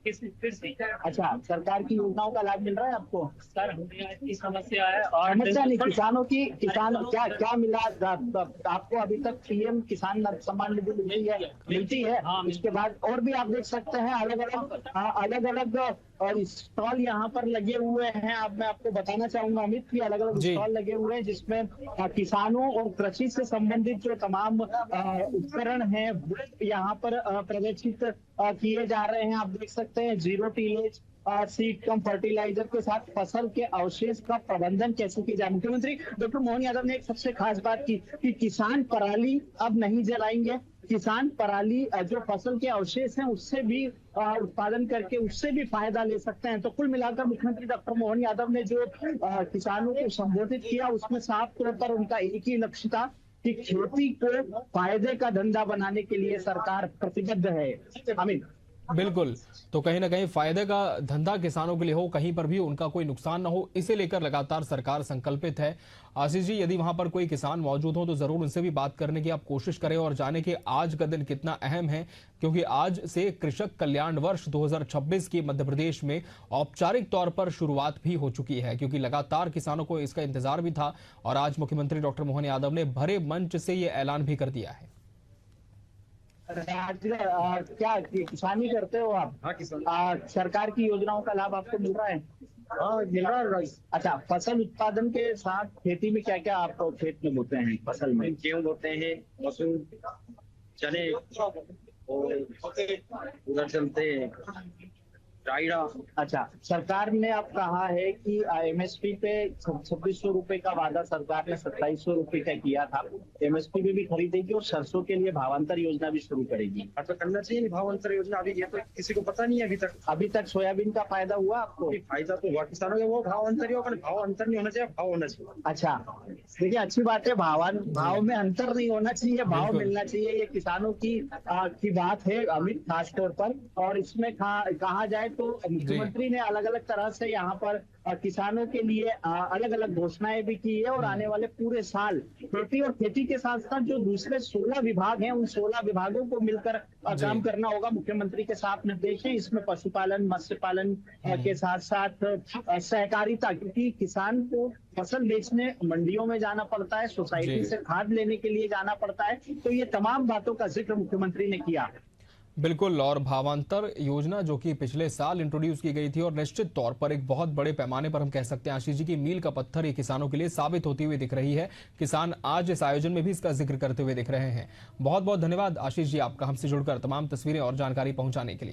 अच्छा, सरकार की योजनाओं का लाभ मिल रहा है आपको? सर, हमें समस्या है और समस्या नहीं, किसानों की, किसान क्या मिला आपको? अभी तक पीएम किसान सम्मान निधि मिलती है। इसके बाद और भी आप देख सकते हैं अलग अलग स्टॉल यहाँ पर लगे हुए हैं। अब मैं आपको बताना चाहूंगा अमित की, अलग अलग स्टॉल लगे हुए हैं जिसमें किसानों और कृषि से संबंधित जो तमाम उपकरण हैं वो यहाँ पर प्रदर्शित किए जा रहे हैं। आप देख सकते हैं zero tillage seed cum fertiliser के साथ फसल के अवशेष का प्रबंधन कैसे किया जाए। मुख्यमंत्री डॉक्टर मोहन यादव ने एक सबसे खास बात की कि किसान पराली अब नहीं जलाएंगे। किसान पराली जो फसल के अवशेष हैं उससे भी उत्पादन करके उससे भी फायदा ले सकते हैं। तो कुल मिलाकर मुख्यमंत्री डॉक्टर मोहन यादव ने जो किसानों को संबोधित किया उसमें साफ तौर पर उनका एक ही लक्ष्य था कि खेती को फायदे का धंधा बनाने के लिए सरकार प्रतिबद्ध है। अमित, बिल्कुल, तो कहीं ना कहीं फायदे का धंधा किसानों के लिए हो, कहीं पर भी उनका कोई नुकसान ना हो, इसे लेकर लगातार सरकार संकल्पित है। आशीष जी, यदि वहां पर कोई किसान मौजूद हो तो जरूर उनसे भी बात करने की आप कोशिश करें और जाने कि आज का दिन कितना अहम है, क्योंकि आज से कृषक कल्याण वर्ष 2026 की मध्य प्रदेश में औपचारिक तौर पर शुरुआत भी हो चुकी है, क्योंकि लगातार किसानों को इसका इंतजार भी था और आज मुख्यमंत्री डॉक्टर मोहन यादव ने भरे मंच से ये ऐलान भी कर दिया है। क्या किसानी करते हो आप? हाँ, किसान। सरकार की योजनाओं का लाभ आपको मिल रहा है? हाँ, मिल रहा है। अच्छा, फसल उत्पादन के साथ खेती में क्या क्या आप खेत में बोते हैं? फसल में गेहूं बोते हैं, मसूर, चने और उधर चलते रायड़ा। अच्छा, सरकार ने अब कहा है कि एमएसपी पे 2600 रुपए का वादा सरकार ने 2700 रुपए का किया था। एमएसपी पे भी खरीदेगी और सरसों के लिए भावांतर योजना भी शुरू करेगी। तो करना चाहिए भावांतर योजना, अभी ये तो किसी को पता नहीं है अभी तक सोयाबीन का फायदा हुआ आपको? फायदा तो हुआ किसानों को, वो भावांतर ही होगा, भाव अंतर नहीं होना चाहिए, भाव होना चाहिए। अच्छा, देखिए अच्छी बात है, भाव में अंतर नहीं होना चाहिए, भाव मिलना चाहिए, ये किसानों की बात है अमित, खास तौर पर। और इसमें कहा जाए तो मुख्यमंत्री ने अलग अलग तरह से यहाँ पर किसानों के लिए अलग अलग घोषणाएं भी की है और आने वाले पूरे साल खेती और खेती के साथ साथ जो दूसरे 16 विभाग हैं उन 16 विभागों को मिलकर काम करना होगा। मुख्यमंत्री के साफ निर्देश है, इसमें पशुपालन, मत्स्य पालन के साथ साथ सहकारिता, क्योंकि किसान को फसल बेचने मंडियों में जाना पड़ता है, सोसाइटी से खाद लेने के लिए जाना पड़ता है, तो ये तमाम बातों का जिक्र मुख्यमंत्री ने किया। बिल्कुल, और भावांतर योजना जो कि पिछले साल इंट्रोड्यूस की गई थी और निश्चित तौर पर एक बहुत बड़े पैमाने पर हम कह सकते हैं आशीष जी की मील का पत्थर ये किसानों के लिए साबित होती हुई दिख रही है। किसान आज इस आयोजन में भी इसका जिक्र करते हुए दिख रहे हैं। बहुत बहुत धन्यवाद आशीष जी आपका हमसे जुड़कर तमाम तस्वीरें और जानकारी पहुंचाने के लिए।